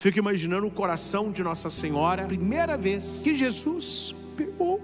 Fico imaginando o coração de Nossa Senhora, primeira vez que Jesus pegou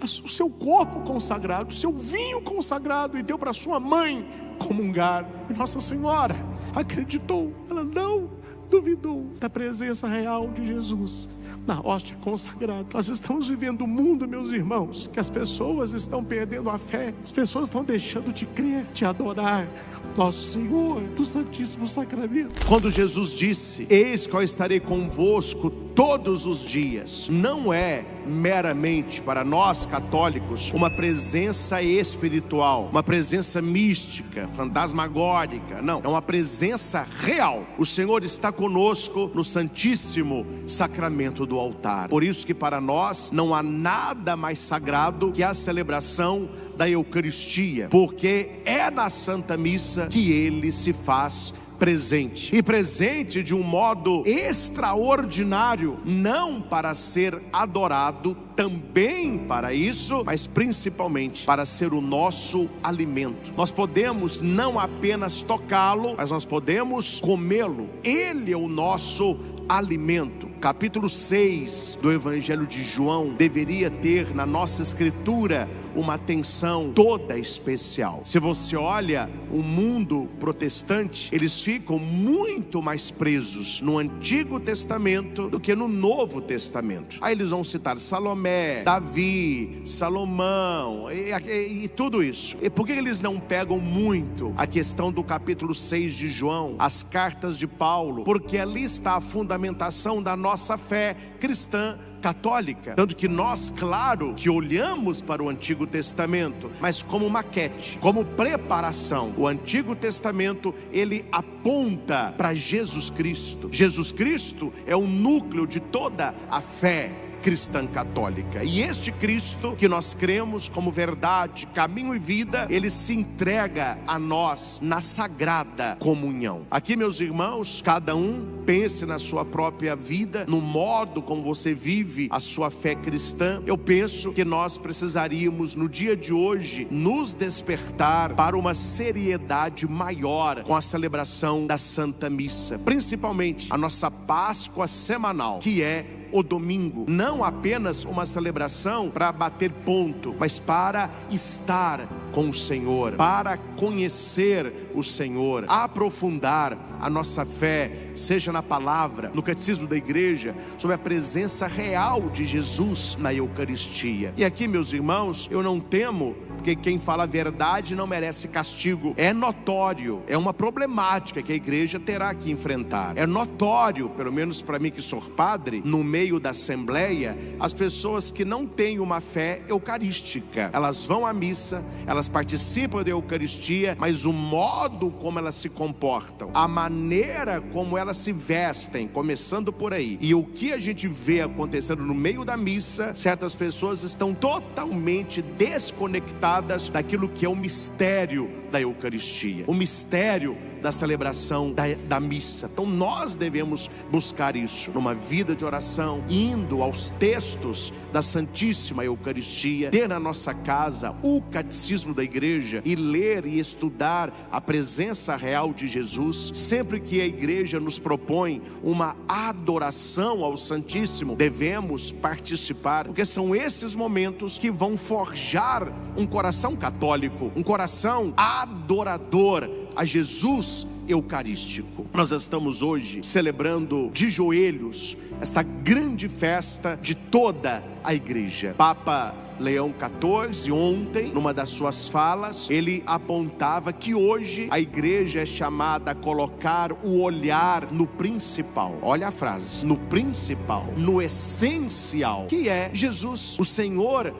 o seu corpo consagrado, o seu vinho consagrado, e deu para sua mãe comungar. E Nossa Senhora acreditou, ela não duvidou da presença real de Jesus na hóstia consagrada. Nós estamos vivendo um mundo, meus irmãos, que as pessoas estão perdendo a fé, as pessoas estão deixando de crer, de adorar nosso Senhor do Santíssimo Sacramento. Quando Jesus disse: eis que eu estarei convosco todos os dias, não é meramente para nós católicos uma presença espiritual, uma presença mística, fantasmagórica. Não, é uma presença real. O Senhor está conosco no Santíssimo Sacramento do altar. Por isso que para nós não há nada mais sagrado que a celebração da Eucaristia, porque é na Santa Missa que Ele se faz presente, e presente de um modo extraordinário, não para ser adorado, também para isso, mas principalmente para ser o nosso alimento. Nós podemos não apenas tocá-lo, mas nós podemos comê-lo. Ele é o nosso alimento. Capítulo 6 do Evangelho de João deveria ter na nossa escritura uma atenção toda especial. Se você olha o mundo protestante, eles ficam muito mais presos no Antigo Testamento do que no Novo Testamento. Aí eles vão citar Salomé, Davi, Salomão e tudo isso. E por que eles não pegam muito a questão do capítulo 6 de João, as cartas de Paulo? Porque ali está a fundamentação da nossa fé cristã católica. Tanto que nós, claro, que olhamos para o Antigo Testamento, mas como maquete, como preparação. O Antigo Testamento, ele aponta para Jesus Cristo. Jesus Cristo é o núcleo de toda a fé cristã católica, e este Cristo que nós cremos como verdade, caminho e vida, ele se entrega a nós na sagrada comunhão. Aqui, meus irmãos, cada um pense na sua própria vida, no modo como você vive a sua fé cristã. Eu penso que nós precisaríamos no dia de hoje nos despertar para uma seriedade maior com a celebração da Santa Missa, principalmente a nossa Páscoa semanal, que é o domingo, não apenas uma celebração para bater ponto, mas para estar com o Senhor, para conhecer o Senhor, aprofundar a nossa fé, seja na palavra, no catecismo da igreja, sobre a presença real de Jesus na Eucaristia. E aqui, meus irmãos, eu não temo, porque quem fala a verdade não merece castigo. É notório, é uma problemática que a igreja terá que enfrentar. É notório, pelo menos para mim que sou padre, no meio da assembleia, as pessoas que não têm uma fé eucarística. Elas vão à missa, elas participam da Eucaristia, mas o modo como elas se comportam, a maneira como elas se vestem, começando por aí, e o que a gente vê acontecendo no meio da missa, certas pessoas estão totalmente desconectadas daquilo que é o mistério da Eucaristia, o mistério da celebração da missa. Então nós devemos buscar isso numa vida de oração, indo aos textos da Santíssima Eucaristia, ter na nossa casa o catecismo da igreja e ler e estudar a presença real de Jesus. Sempre que a igreja nos propõe uma adoração ao Santíssimo, devemos participar, porque são esses momentos que vão forjar um coração católico, um coração adorador a Jesus eucarístico. Nós estamos hoje celebrando de joelhos esta grande festa de toda a igreja. Papa Leão XIV, ontem, numa das suas falas, ele apontava que hoje a igreja é chamada a colocar o olhar no principal. Olha a frase, no principal, no essencial, que é Jesus. O Senhor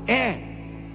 é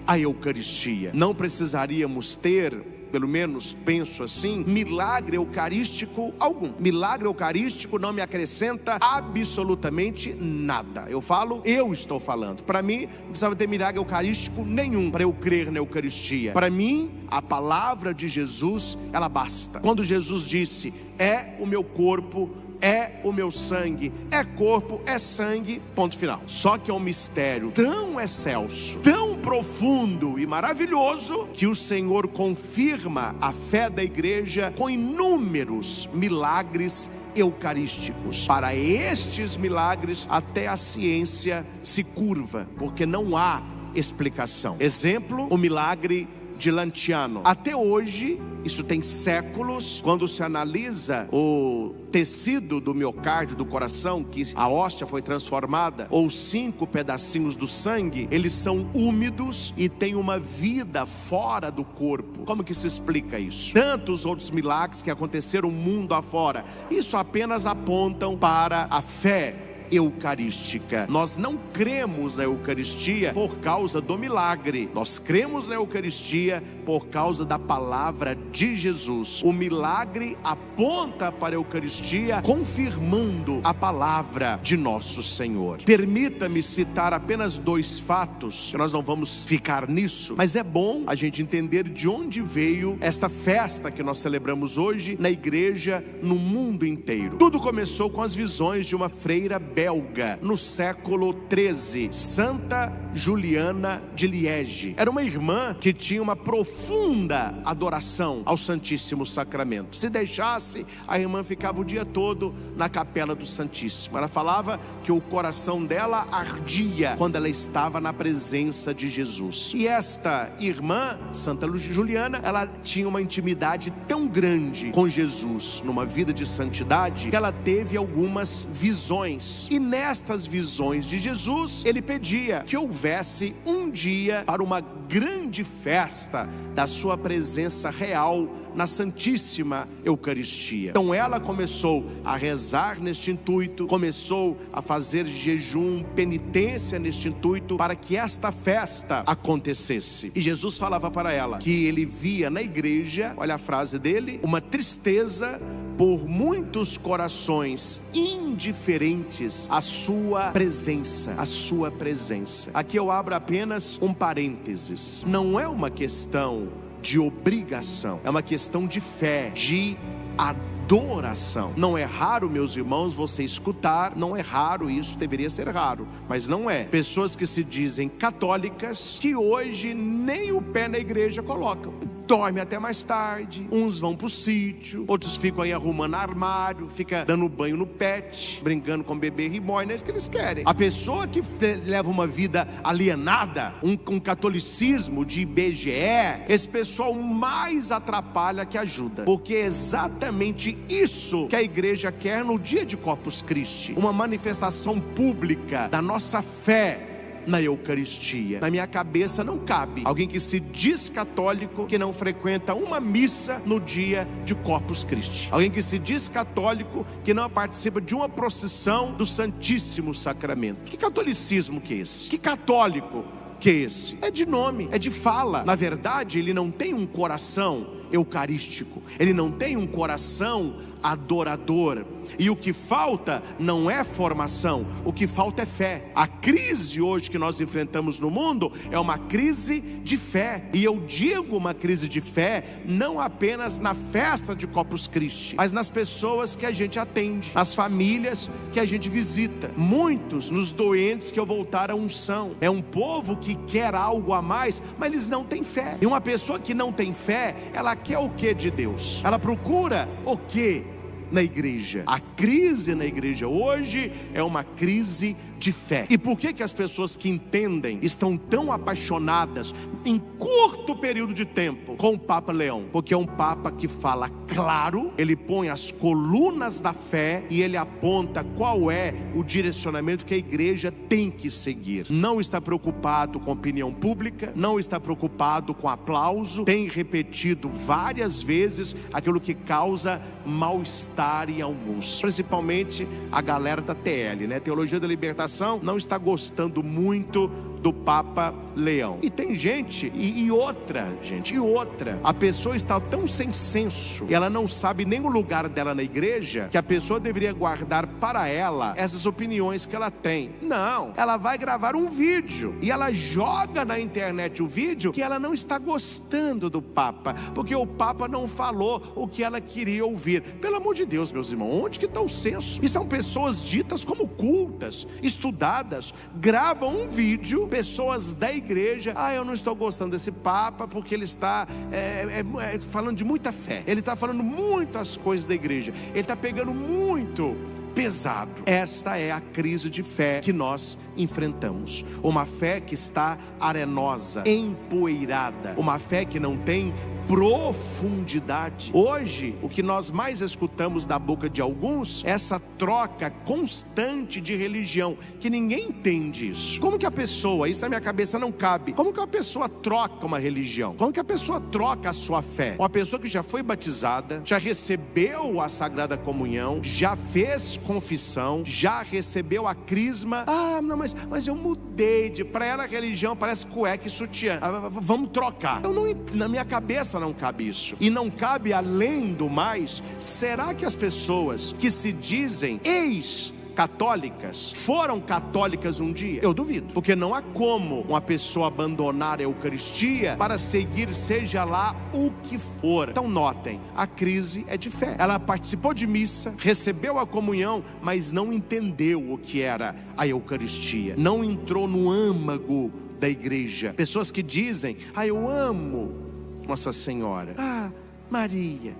a Eucaristia. Não precisaríamos ter, pelo menos penso assim, milagre eucarístico algum. Milagre eucarístico não me acrescenta absolutamente nada. Eu estou falando. Para mim, não precisava ter milagre eucarístico nenhum para eu crer na Eucaristia. Para mim, a palavra de Jesus, ela basta. Quando Jesus disse: é o meu corpo, é o meu sangue, é corpo, é sangue, ponto final. Só que é um mistério tão excelso, tão profundo e maravilhoso, que o Senhor confirma a fé da igreja com inúmeros milagres eucarísticos. Para estes milagres, até a ciência se curva, porque não há explicação. Exemplo, o milagre de Lanciano. Até hoje, isso tem séculos, quando se analisa o tecido do miocárdio, do coração, que a hóstia foi transformada, ou 5 pedacinhos do sangue, eles são úmidos e têm uma vida fora do corpo. Como que se explica isso? Tantos outros milagres que aconteceram mundo afora, isso apenas apontam para a fé eucarística. Nós não cremos na Eucaristia por causa do milagre. Nós cremos na Eucaristia por causa da palavra de Jesus. O milagre aponta para a Eucaristia, confirmando a palavra de nosso Senhor. Permita-me citar apenas 2 fatos, que nós não vamos ficar nisso, mas é bom a gente entender de onde veio esta festa que nós celebramos hoje na igreja, no mundo inteiro. Tudo começou com as visões de uma freira belga no século 13, Santa Juliana de Liege. Era uma irmã que tinha uma profunda adoração ao Santíssimo Sacramento. Se deixasse, a irmã ficava o dia todo na capela do Santíssimo. Ela falava que o coração dela ardia quando ela estava na presença de Jesus. E esta irmã, Santa Juliana, ela tinha uma intimidade tão grande com Jesus, numa vida de santidade, que ela teve algumas visões. E nestas visões de Jesus, ele pedia que houvesse um dia para uma grande festa da sua presença real na Santíssima Eucaristia. Então ela começou a rezar neste intuito, começou a fazer jejum, penitência neste intuito, para que esta festa acontecesse. E Jesus falava para ela que ele via na igreja, olha a frase dele, uma tristeza por muitos corações indiferentes à sua presença, à sua presença. Aqui eu abro apenas um parênteses. Não é uma questão de obrigação, é uma questão de fé, de adoração. Não é raro, meus irmãos, você escutar, não é raro, isso deveria ser raro, mas não é. Pessoas que se dizem católicas, que hoje nem o pé na igreja colocam. Dorme até mais tarde, uns vão pro sítio, outros ficam aí arrumando armário, fica dando banho no pet, brincando com bebê reborn, é isso que eles querem. A pessoa que leva uma vida alienada, um catolicismo de IBGE, esse pessoal mais atrapalha que ajuda, porque é exatamente isso que a igreja quer no dia de Corpus Christi, uma manifestação pública da nossa fé na Eucaristia. Na minha cabeça não cabe alguém que se diz católico que não frequenta uma missa no dia de Corpus Christi, alguém que se diz católico que não participa de uma procissão do Santíssimo Sacramento. Que catolicismo que é esse? Que católico que é esse? É de nome, é de fala. Na verdade, ele não tem um coração eucarístico, ele não tem um coração adorador. E o que falta não é formação, o que falta é fé. A crise hoje que nós enfrentamos no mundo é uma crise de fé. E eu digo uma crise de fé não apenas na festa de Corpus Christi, mas nas pessoas que a gente atende, nas famílias que a gente visita, muitos nos doentes que eu voltar à unção. É um povo que quer algo a mais, mas eles não têm fé. E uma pessoa que não tem fé, ela quer o que de Deus? Ela procura o que na igreja? A crise na igreja hoje é uma crise de fé. E por que as pessoas que entendem estão tão apaixonadas em curto período de tempo com o Papa Leão? Porque é um Papa que fala claro, ele põe as colunas da fé e ele aponta qual é o direcionamento que a igreja tem que seguir. Não está preocupado com opinião pública, não está preocupado com aplauso, tem repetido várias vezes aquilo que causa mal-estar em alguns, principalmente a galera da TL, né? Teologia da Libertação, não está gostando muito do Papa Leão. E tem gente, e outra, a pessoa está tão sem senso, e ela não sabe nem o lugar dela na igreja, que a pessoa deveria guardar para ela essas opiniões que ela tem. Não, ela vai gravar um vídeo, e ela joga na internet o vídeo que ela não está gostando do Papa, porque o Papa não falou o que ela queria ouvir. Pelo amor de Deus, meus irmãos, onde que está o senso? E são pessoas ditas como cultas, estudadas, gravam um vídeo pessoas da igreja: eu não estou gostando desse Papa porque ele está falando de muita fé, ele está falando muitas coisas da igreja, ele está pegando muito pesado. Esta é a crise de fé que nós enfrentamos. Uma fé que está arenosa, empoeirada, uma fé que não tem profundidade. Hoje, o que nós mais escutamos da boca de alguns é essa troca constante de religião, que ninguém entende isso. Como que a pessoa, isso na minha cabeça não cabe, como que a pessoa troca uma religião? Como que a pessoa troca a sua fé? Uma pessoa que já foi batizada, já recebeu a Sagrada Comunhão, já fez confissão, já recebeu a crisma: não, mas eu mudei, para ela a religião parece cueca e sutiã, vamos trocar. Eu não, na minha cabeça não cabe isso. E não cabe, além do mais, será que as pessoas que se dizem ex-católicas foram católicas um dia? Eu duvido, porque não há como uma pessoa abandonar a Eucaristia para seguir seja lá o que for. Então notem, a crise é de fé. Ela participou de missa, recebeu a comunhão, mas não entendeu o que era a Eucaristia, não entrou no âmago da igreja. Pessoas que dizem: eu amo Nossa Senhora, Maria,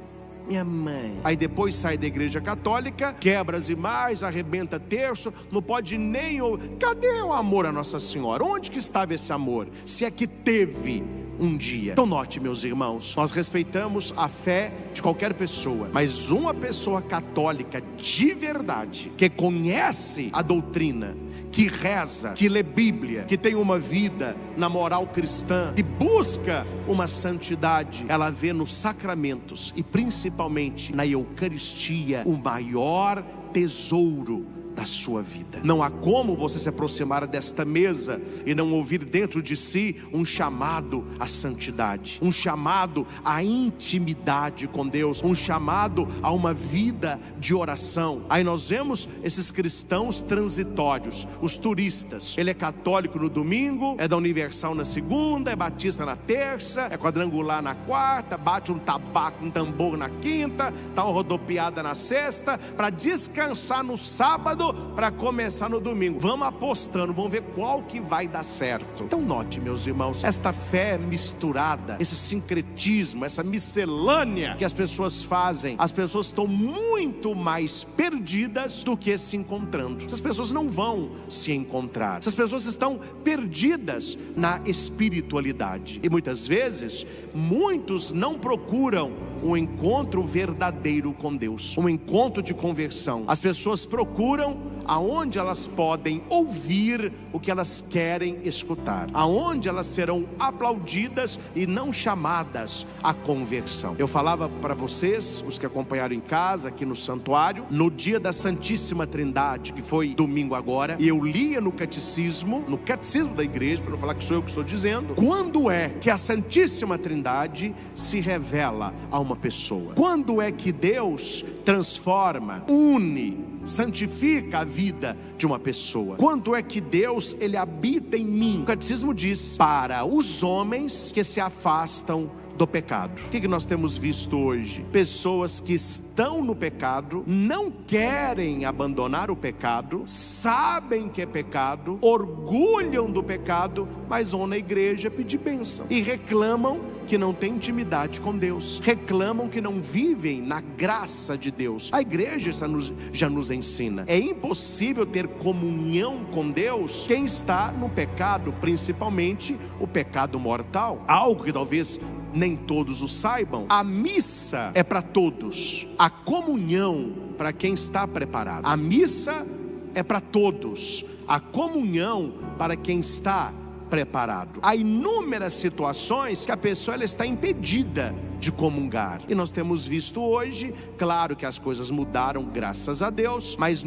minha mãe. Aí depois sai da igreja católica, quebra as imagens, arrebenta terço, não pode nem... Cadê o amor a Nossa Senhora? Onde que estava esse amor? Se é que teve um dia. Então note, meus irmãos, nós respeitamos a fé de qualquer pessoa, mas uma pessoa católica de verdade, que conhece a doutrina, que reza, que lê Bíblia, que tem uma vida na moral cristã, que busca uma santidade, ela vê nos sacramentos e principalmente na Eucaristia o maior tesouro da sua vida. Não há como você se aproximar desta mesa e não ouvir dentro de si um chamado à santidade, um chamado à intimidade com Deus, um chamado a uma vida de oração. Aí nós vemos esses cristãos transitórios, os turistas. Ele é católico no domingo, é da Universal na segunda, é batista na terça, é quadrangular na quarta, bate um tabaco, um tambor na quinta, dá uma rodopiada na sexta, para descansar no sábado, para começar no domingo. Vamos apostando, vamos ver qual que vai dar certo. Então note, meus irmãos, esta fé misturada, esse sincretismo, essa miscelânea que as pessoas fazem, as pessoas estão muito mais perdidas do que se encontrando. Essas pessoas não vão se encontrar, essas pessoas estão perdidas na espiritualidade. E muitas vezes, muitos não procuram um encontro verdadeiro com Deus, um encontro de conversão. As pessoas procuram aonde elas podem ouvir o que elas querem escutar, aonde elas serão aplaudidas e não chamadas à conversão. Eu falava para vocês, os que acompanharam em casa, aqui no santuário, no dia da Santíssima Trindade, que foi domingo agora, e eu lia no catecismo da igreja, para não falar que sou eu que estou dizendo, quando é que a Santíssima Trindade se revela a uma pessoa? Quando é que Deus transforma, une, santifica a vida de uma pessoa? Quando é que Deus, ele habita em mim? O catecismo diz: para os homens que se afastam do pecado. O que nós temos visto hoje? Pessoas que estão no pecado, não querem abandonar o pecado, sabem que é pecado, orgulham do pecado, mas vão na igreja pedir bênção e reclamam que não têm intimidade com Deus, reclamam que não vivem na graça de Deus. A igreja já nos ensina: é impossível ter comunhão com Deus quem está no pecado, principalmente o pecado mortal. Algo que talvez nem todos o saibam: a missa é para todos, a comunhão para quem está preparado. A missa é para todos, a comunhão para quem está preparado. Há inúmeras situações que a pessoa ela está impedida de comungar, e nós temos visto hoje, claro que as coisas mudaram, graças a Deus, mas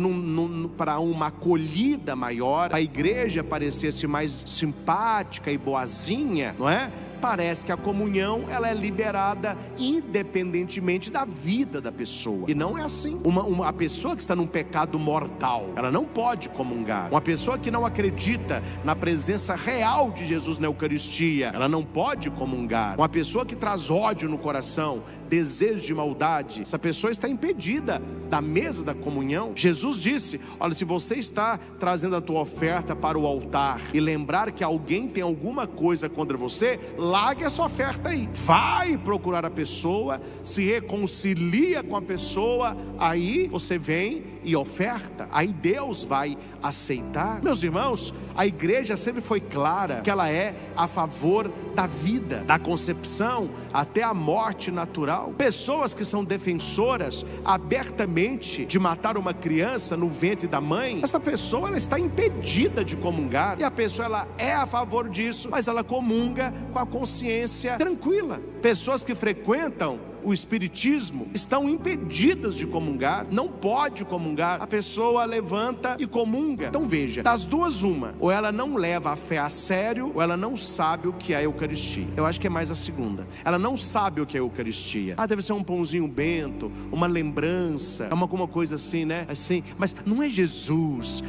para uma acolhida maior, a igreja parecesse mais simpática e boazinha, não é? Parece que a comunhão ela é liberada independentemente da vida da pessoa, e não é assim. Uma pessoa que está num pecado mortal, ela não pode comungar. Uma pessoa que não acredita na presença real de Jesus na Eucaristia, ela não pode comungar. Uma pessoa que traz ódio no coração, desejo de maldade, essa pessoa está impedida da mesa da comunhão. Jesus disse: olha, se você está trazendo a tua oferta para o altar e lembrar que alguém tem alguma coisa contra você, largue essa oferta aí, vai procurar a pessoa, se reconcilia com a pessoa, aí você vem e oferta, aí Deus vai aceitar. Meus irmãos, a igreja sempre foi clara que ela é a favor da vida, da concepção até a morte natural. Pessoas que são defensoras abertamente de matar uma criança no ventre da mãe, essa pessoa ela está impedida de comungar, e a pessoa ela é a favor disso, mas ela comunga com a consciência tranquila. Pessoas que frequentam o espiritismo estão impedidas de comungar, não pode comungar. A pessoa levanta e comunga. Então veja, das duas uma, ou ela não leva a fé a sério, ou ela não sabe o que é a Eucaristia. Eu acho que é mais a segunda. Ela não sabe o que é a Eucaristia. Deve ser um pãozinho bento, uma lembrança, alguma coisa assim, né? Assim, mas não é Jesus,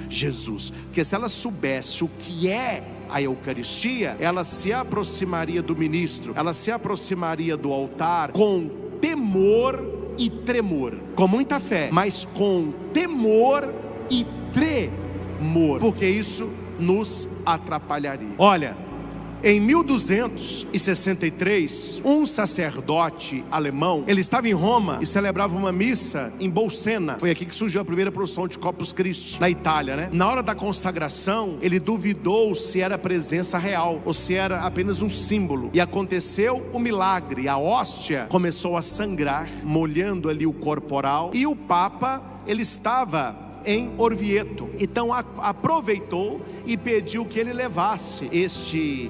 porque se ela soubesse o que é a Eucaristia, ela se aproximaria do ministro, ela se aproximaria do altar com temor e tremor, com muita fé, mas com temor e tremor, porque isso nos atrapalharia. Olha, em 1263, um sacerdote alemão, ele estava em Roma e celebrava uma missa em Bolsena. Foi aqui que surgiu a primeira procissão de Corpus Christi, na Itália, né? Na hora da consagração, ele duvidou se era presença real ou se era apenas um símbolo. E aconteceu o milagre, a hóstia começou a sangrar, molhando ali o corporal, e o Papa, ele estava em Orvieto, então aproveitou e pediu que ele levasse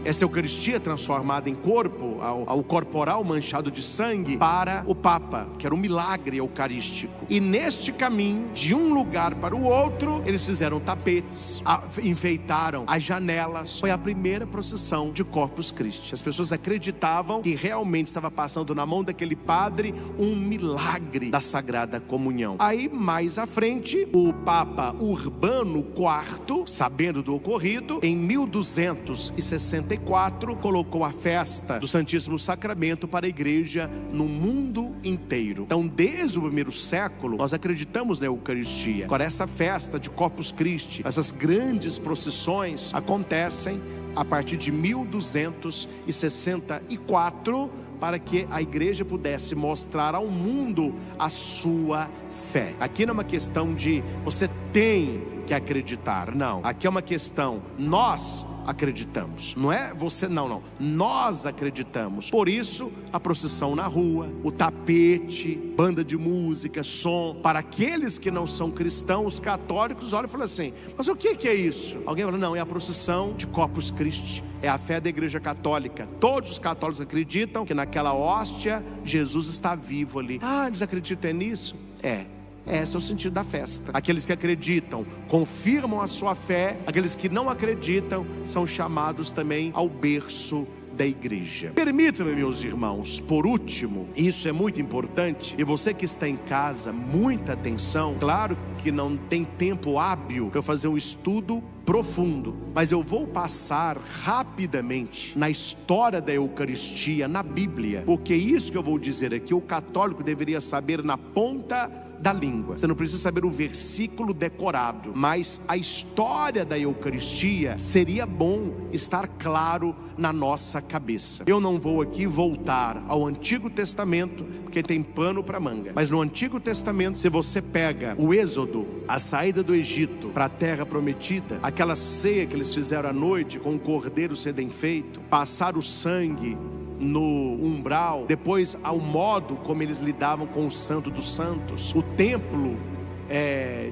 essa Eucaristia transformada em corpo, ao corporal manchado de sangue, para o Papa, que era um milagre eucarístico. E neste caminho, de um lugar para o outro, eles fizeram tapetes, enfeitaram as janelas. Foi a primeira procissão de Corpus Christi. As pessoas acreditavam que realmente estava passando na mão daquele padre um milagre da Sagrada Comunhão. Aí mais à frente, o Papa Urbano IV, sabendo do ocorrido, em 1264, colocou a festa do Santíssimo Sacramento para a igreja no mundo inteiro. Então, desde o primeiro século, nós acreditamos na Eucaristia. Agora, essa festa de Corpus Christi, essas grandes procissões acontecem a partir de 1264, para que a igreja pudesse mostrar ao mundo a sua fé. Aqui não é uma questão de você tem que acreditar, não. Aqui é uma questão, nós acreditamos. Não é você, não. Nós acreditamos. Por isso, a procissão na rua, o tapete, banda de música, som. Para aqueles que não são cristãos, católicos, olham e falam assim: mas o que é isso? Alguém fala: não, é a procissão de Corpus Christi. É a fé da igreja católica. Todos os católicos acreditam que naquela hóstia Jesus está vivo ali. Eles acreditam nisso? Esse é o sentido da festa. Aqueles que acreditam confirmam a sua fé. Aqueles que não acreditam são chamados também ao berço da igreja. Permita-me, meus irmãos, por último, isso é muito importante, e você que está em casa, muita atenção. Claro que não tem tempo hábil para eu fazer um estudo profundo, mas eu vou passar rapidamente na história da Eucaristia na Bíblia, porque isso que eu vou dizer aqui, o católico deveria saber na ponta da língua. Você não precisa saber o versículo decorado, mas a história da Eucaristia seria bom estar claro na nossa cabeça. Eu não vou aqui voltar ao Antigo Testamento, porque tem pano para manga, mas no Antigo Testamento, se você pega o Êxodo, a saída do Egito para a terra prometida, aquela ceia que eles fizeram à noite com o cordeiro sendo enfeito, passar o sangue no umbral, depois ao modo como eles lidavam com o Santo dos Santos, o templo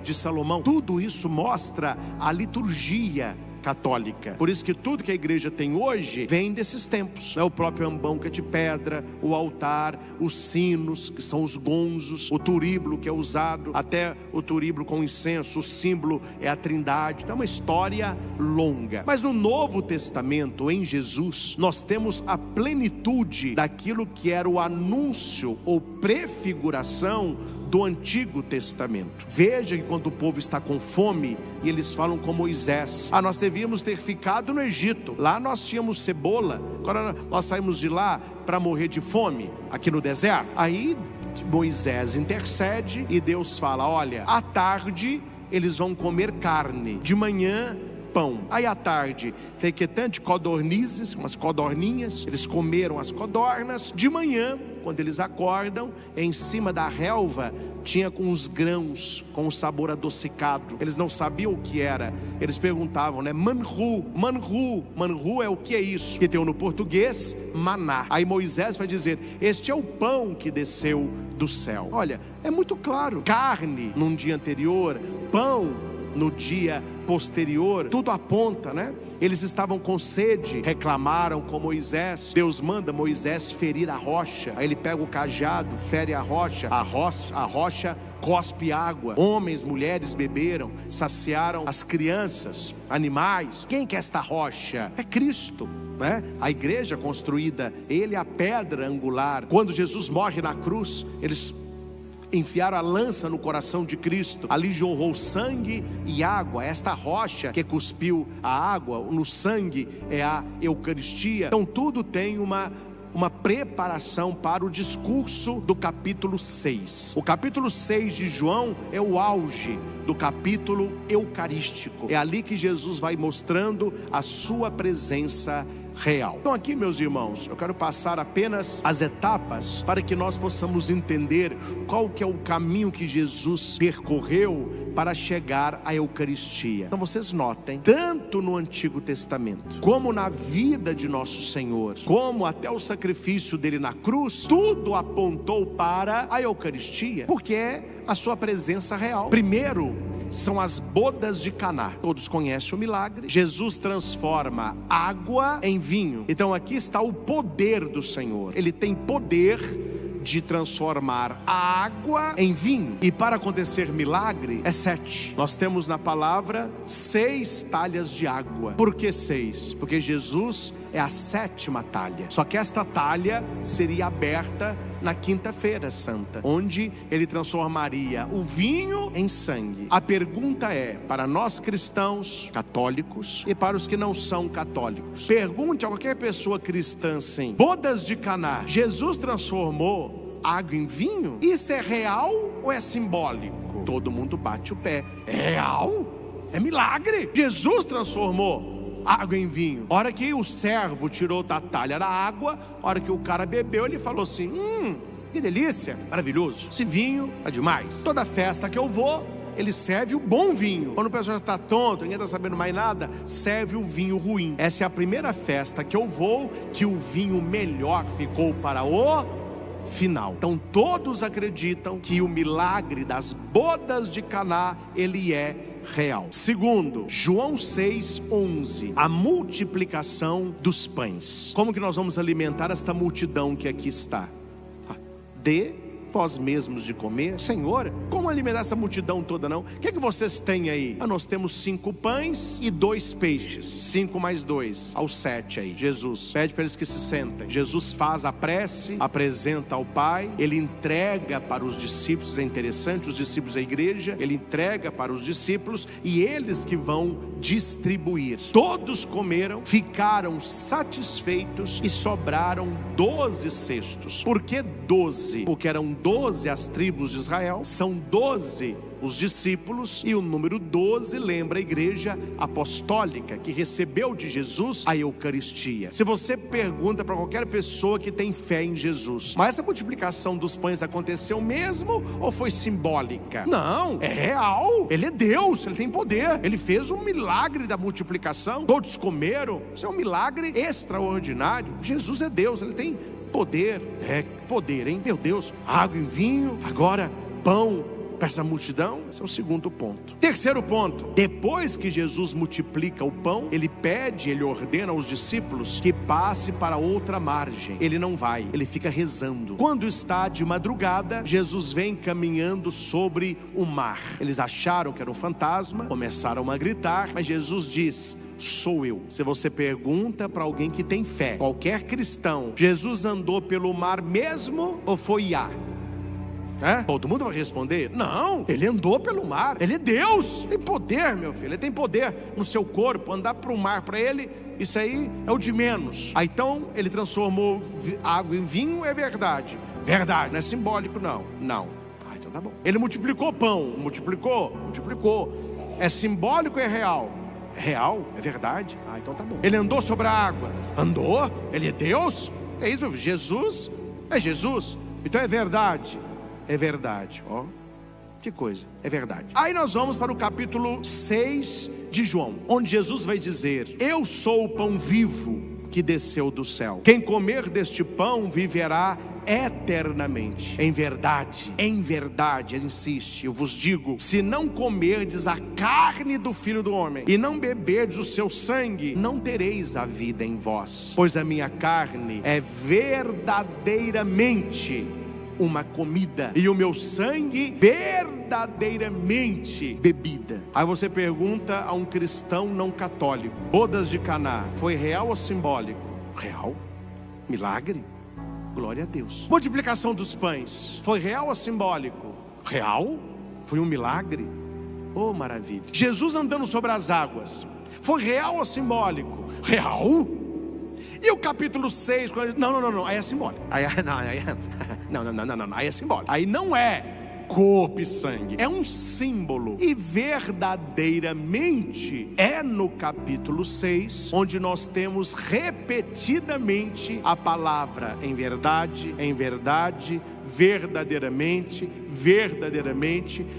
de Salomão, tudo isso mostra a liturgia católica. Por isso que tudo que a igreja tem hoje vem desses tempos, o próprio ambão que é de pedra, o altar, os sinos que são os gonzos, o turíbulo que é usado, até o turíbulo com incenso, o símbolo é a Trindade. Então é uma história longa. Mas no Novo Testamento, em Jesus, nós temos a plenitude daquilo que era o anúncio ou prefiguração do Antigo Testamento. Veja que quando o povo está com fome e eles falam com Moisés: nós devíamos ter ficado no Egito, lá nós tínhamos cebola, agora nós saímos de lá para morrer de fome aqui no deserto? Aí Moisés intercede e Deus fala: olha, à tarde eles vão comer carne, de manhã pão. Aí à tarde, fequetante codornizes, umas codorninhas, eles comeram as codornas. De manhã, quando eles acordam, em cima da relva tinha com os grãos, com o sabor adocicado. Eles não sabiam o que era. Eles perguntavam, né? Manru, manru, manru é o que é isso? Que tem no português, maná. Aí Moisés vai dizer: este é o pão que desceu do céu. Olha, é muito claro. Carne num dia anterior, pão no dia posterior, tudo aponta, né? Eles estavam com sede, reclamaram com Moisés. Deus manda Moisés ferir a rocha. Aí ele pega o cajado, fere a rocha cospe água. Homens, mulheres beberam, saciaram as crianças, animais. Quem que é esta rocha? É Cristo, né? A igreja construída, ele é a pedra angular. Quando Jesus morre na cruz, eles enfiaram a lança no coração de Cristo. Ali jorrou sangue e água. Esta rocha que cuspiu a água no sangue é a Eucaristia. Então tudo tem uma preparação para o discurso do capítulo 6. O capítulo 6 de João é o auge do capítulo eucarístico. É ali que Jesus vai mostrando a sua presença real. Então aqui, meus irmãos, eu quero passar apenas as etapas para que nós possamos entender qual que é o caminho que Jesus percorreu para chegar à Eucaristia. Então vocês notem, tanto no Antigo Testamento, como na vida de nosso Senhor, como até o sacrifício dele na cruz, tudo apontou para a Eucaristia, porque é a sua presença real. Primeiro, são as bodas de Caná. Todos conhecem o milagre. Jesus transforma água em vinho. Então aqui está o poder do Senhor. Ele tem poder de transformar a água em vinho. E para acontecer milagre é 7. Nós temos na palavra 6 talhas de água. Por que 6? Porque Jesus é a 7ª talha. Só que esta talha seria aberta na quinta-feira santa, onde ele transformaria o vinho em sangue. A pergunta é, para nós cristãos católicos e para os que não são católicos, pergunte a qualquer pessoa cristã assim: bodas de Caná, Jesus transformou água em vinho? Isso é real ou é simbólico? Todo mundo bate o pé. É real? É milagre. Jesus transformou água em vinho. A hora que o servo tirou da talha da água, a hora que o cara bebeu, ele falou assim: que delícia, maravilhoso, esse vinho é demais. Toda festa que eu vou, ele serve o bom vinho. Quando o pessoal está tonto, ninguém está sabendo mais nada, serve o vinho ruim. Essa é a primeira festa que eu vou, que o vinho melhor ficou para o final. Então todos acreditam que o milagre das bodas de Caná, ele é real. Segundo, João 6:11, a multiplicação dos pães. Como que nós vamos alimentar esta multidão que aqui está? Dê vós mesmos de comer. Senhor, como alimentar essa multidão toda não? O que é que vocês têm aí? Nós temos 5 pães e 2 peixes. 5 mais 2, aos 7 aí. Jesus pede para eles que se sentem. Jesus faz a prece, apresenta ao Pai, ele entrega para os discípulos. É interessante, os discípulos da igreja, ele entrega para os discípulos e eles que vão distribuir. Todos comeram, ficaram satisfeitos e sobraram 12 cestos. Por que 12? Porque eram 12 as tribos de Israel, são 12 os discípulos, e o número 12 lembra a igreja apostólica que recebeu de Jesus a Eucaristia. Se você pergunta para qualquer pessoa que tem fé em Jesus: mas essa multiplicação dos pães aconteceu mesmo ou foi simbólica? Não, é real. Ele é Deus, ele tem poder, ele fez um milagre da multiplicação, todos comeram. Isso é um milagre extraordinário. Jesus é Deus, ele tem poder. É poder, hein? Meu Deus, água em vinho, agora pão para essa multidão. Esse é o segundo ponto. Terceiro ponto, depois que Jesus multiplica o pão, ele pede, ele ordena aos discípulos que passe para outra margem. Ele não vai, ele fica rezando. Quando está de madrugada, Jesus vem caminhando sobre o mar. Eles acharam que era um fantasma, começaram a gritar, mas Jesus diz: sou eu. Se você pergunta para alguém que tem fé, qualquer cristão, Jesus andou pelo mar mesmo ou foi Iá? Todo mundo vai responder: não, ele andou pelo mar, ele é Deus, tem poder, meu filho, ele tem poder no seu corpo. Andar para o mar, para ele, isso aí é o de menos. Então ele transformou água em vinho, é verdade, não é simbólico, não. Então tá bom. Ele multiplicou pão, multiplicou, é simbólico, é real? É verdade. Então tá bom. Ele andou sobre a água, andou, ele é Deus, é isso, meu filho. Jesus é Jesus, então é verdade. Que coisa, é verdade. Aí nós vamos para o capítulo 6 de João, onde Jesus vai dizer: eu sou o pão vivo que desceu do céu. Quem comer deste pão viverá eternamente. Em verdade, ele insiste, eu vos digo: se não comerdes a carne do Filho do Homem e não beberdes o seu sangue, não tereis a vida em vós. Pois a minha carne é verdadeiramente uma comida, e o meu sangue verdadeiramente bebida. Aí você pergunta a um cristão não católico: bodas de Caná foi real ou simbólico? Real. Milagre. Glória a Deus. Multiplicação dos pães foi real ou simbólico? Real. Foi um milagre. Oh, maravilha. Jesus andando sobre as águas foi real ou simbólico? Real. E o capítulo 6, não, aí é simbólico. Aí é simbólico. Aí não é corpo e sangue, é um símbolo. E verdadeiramente é no capítulo 6, onde nós temos repetidamente a palavra em verdade, verdadeiramente,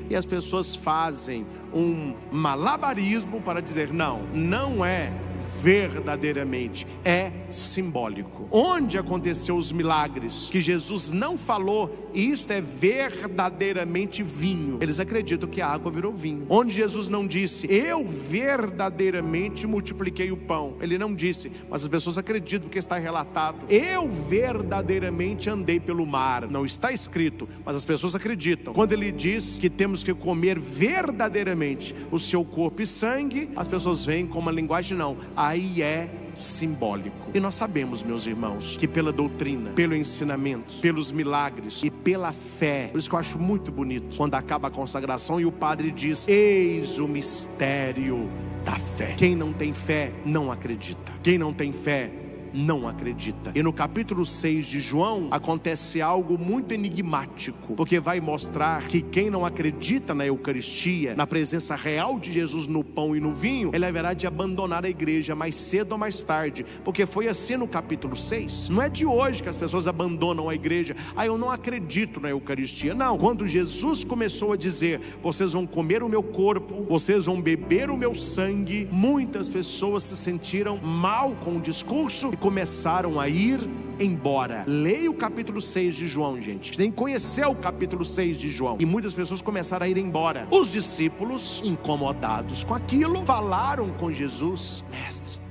e as pessoas fazem um malabarismo para dizer: não é verdadeiramente, é simbólico. Onde aconteceu os milagres que Jesus não falou, isto é verdadeiramente vinho, eles acreditam que a água virou vinho. Onde Jesus não disse: eu verdadeiramente multipliquei o pão, ele não disse, mas as pessoas acreditam porque está relatado: eu verdadeiramente andei pelo mar. Não está escrito, mas as pessoas acreditam. Quando ele diz que temos que comer verdadeiramente o seu corpo e sangue, as pessoas veem como uma linguagem aí é simbólico. E nós sabemos, meus irmãos, que pela doutrina, pelo ensinamento, pelos milagres e pela fé, por isso que eu acho muito bonito quando acaba a consagração e o padre diz: eis o mistério da fé. Quem não tem fé não acredita. Quem não tem fé não acredita. E no capítulo 6 de João acontece algo muito enigmático, porque vai mostrar que quem não acredita na Eucaristia, na presença real de Jesus no pão e no vinho, ele haverá de abandonar a igreja mais cedo ou mais tarde, porque foi assim no capítulo 6. Não é de hoje que as pessoas abandonam a igreja: eu não acredito na Eucaristia. Não, quando Jesus começou a dizer: vocês vão comer o meu corpo, vocês vão beber o meu sangue, muitas pessoas se sentiram mal com o discurso e começaram a ir embora. Leia o capítulo 6 de João, gente. Tem que conhecer o capítulo 6 de João. E muitas pessoas começaram a ir embora. Os discípulos, incomodados com aquilo, falaram com Jesus: mestre,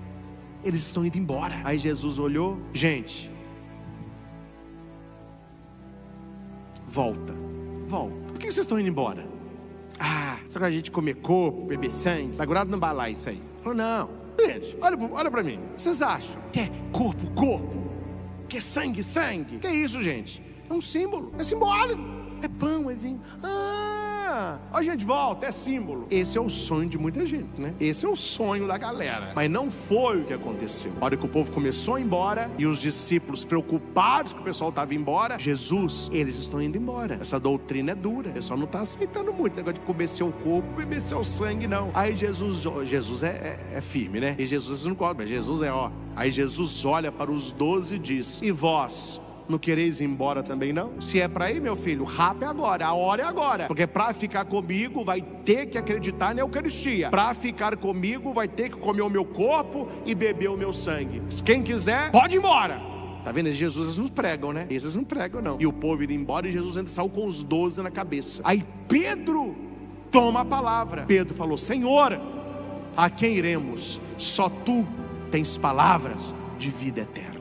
eles estão indo embora. Aí Jesus olhou: gente, volta. Por que vocês estão indo embora? Só que a gente comer corpo, beber sangue, tá grudado no balaio isso aí. Falou: não. Gente, olha pra mim. Vocês acham que é corpo? Que é sangue? Que é isso, gente? É um símbolo, é simbólico. É pão, é vinho. Ó, gente, volta, é símbolo. Esse é o sonho de muita gente, né? Esse é o sonho da galera. Mas não foi o que aconteceu. A hora que o povo começou a ir embora e os discípulos preocupados que o pessoal estava indo embora, Jesus, eles estão indo embora. Essa doutrina é dura. O pessoal não está aceitando muito negócio de comer seu corpo, beber seu sangue, não. Aí Jesus é firme, né? E Jesus não come, mas Jesus Aí Jesus olha para os 12 e diz: e vós não quereis ir embora também não? Se é para ir, meu filho, o rap é agora, a hora é agora. Porque para ficar comigo vai ter que acreditar na Eucaristia. Para ficar comigo vai ter que comer o meu corpo e beber o meu sangue. Quem quiser, pode ir embora. Tá vendo? Jesus, eles não pregam, né? Esses não pregam, não. E o povo indo embora e Jesus ainda saiu com os 12 na cabeça. Aí Pedro toma a palavra. Pedro falou: Senhor, a quem iremos? Só tu tens palavras de vida eterna.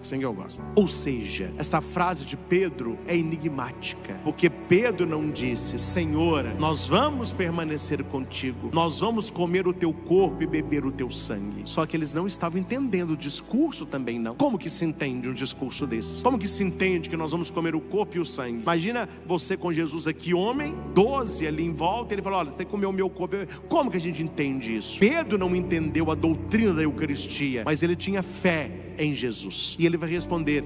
assim que eu gosto. Ou seja, essa frase de Pedro é enigmática, porque Pedro não disse: Senhor, nós vamos permanecer contigo, nós vamos comer o teu corpo e beber o teu sangue. Só que eles não estavam entendendo o discurso também não. Como que se entende um discurso desse? Como que se entende que nós vamos comer o corpo e o sangue? Imagina você com Jesus aqui, homem, 12 ali em volta, ele falou: olha, tem que comer o meu corpo. Como que a gente entende isso? Pedro não entendeu a doutrina da Eucaristia, mas ele tinha fé em Jesus. E ele vai responder: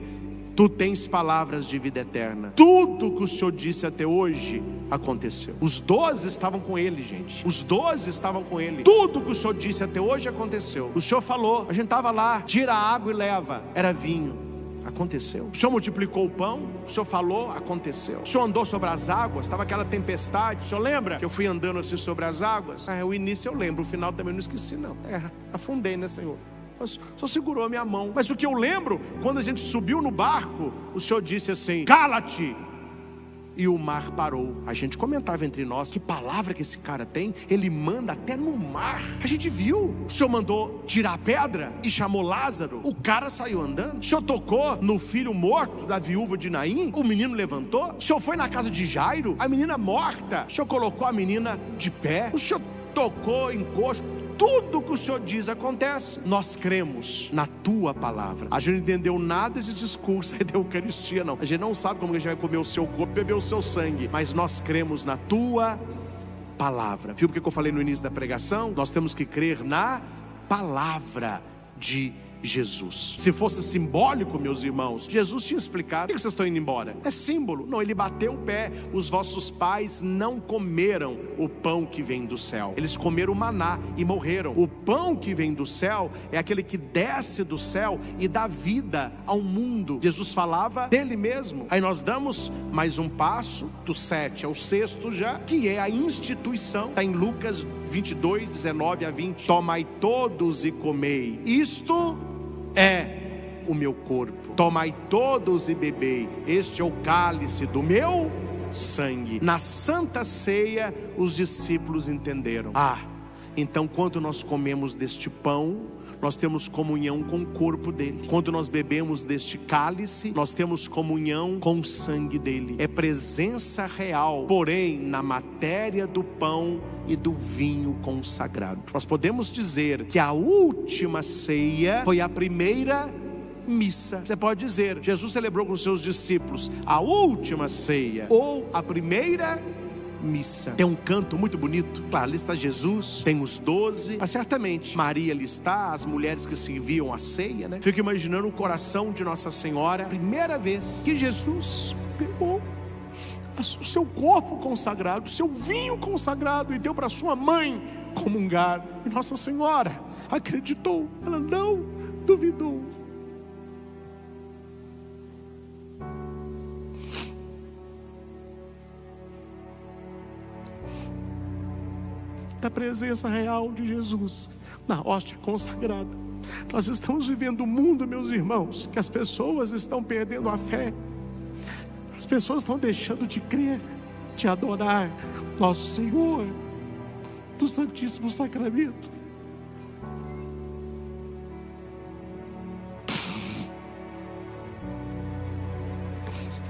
tu tens palavras de vida eterna. Tudo que o Senhor disse até hoje aconteceu. Os 12 estavam com ele, gente. Os 12 estavam com ele. Tudo que o Senhor disse até hoje aconteceu. O Senhor falou, a gente estava lá, tira a água e leva. Era vinho. Aconteceu. O Senhor multiplicou o pão, o Senhor falou, aconteceu. O Senhor andou sobre as águas, estava aquela tempestade. O Senhor lembra que eu fui andando assim sobre as águas? O início eu lembro, o final também não esqueci não. Afundei, né, Senhor? O Senhor segurou a minha mão. Mas o que eu lembro, quando a gente subiu no barco, o Senhor disse assim: cala-te! E o mar parou. A gente comentava entre nós: que palavra que esse cara tem? Ele manda até no mar. A gente viu. O Senhor mandou tirar a pedra e chamou Lázaro. O cara saiu andando. O Senhor tocou no filho morto da viúva de Naim. O menino levantou. O Senhor foi na casa de Jairo. A menina morta. O Senhor colocou a menina de pé. O Senhor tocou em coxo. Tudo que o Senhor diz acontece. Nós cremos na tua palavra. A gente não entendeu nada desse discurso aí da Eucaristia não. A gente não sabe como a gente vai comer o seu corpo e beber o seu sangue, mas nós cremos na tua palavra. Viu porque eu falei no início da pregação? Nós temos que crer na palavra de Jesus. Se fosse simbólico, meus irmãos, Jesus tinha explicado. Por que vocês estão indo embora? É símbolo. Não, ele bateu o pé. Os vossos pais não comeram o pão que vem do céu. Eles comeram o maná e morreram. O pão que vem do céu é aquele que desce do céu e dá vida ao mundo. Jesus falava dele mesmo. Aí nós damos mais um passo, do 7 ao 6 já, que é a instituição. Está em Lucas 22, 19 a 20. Tomai todos e comei. Isto é o meu corpo. Tomai todos e bebei. Este é o cálice do meu sangue. Na Santa Ceia, os discípulos entenderam: então quando nós comemos deste pão, nós temos comunhão com o corpo dele. Quando nós bebemos deste cálice, nós temos comunhão com o sangue dele. É presença real, porém na matéria do pão e do vinho consagrado. Nós podemos dizer que a última ceia foi a primeira missa. Você pode dizer: Jesus celebrou com os seus discípulos a última ceia ou a primeira missa. Tem um canto muito bonito. Claro, ali está Jesus, tem os 12, mas certamente Maria ali está, as mulheres que serviam a ceia, né? Fico imaginando o coração de Nossa Senhora, primeira vez que Jesus pegou o seu corpo consagrado, o seu vinho consagrado, e deu para sua mãe comungar. E Nossa Senhora acreditou, ela não duvidou. Da presença real de Jesus na hóstia consagrada. Nós estamos vivendo um mundo, meus irmãos, que as pessoas estão perdendo a fé. As pessoas estão deixando de crer, de adorar nosso Senhor do Santíssimo Sacramento.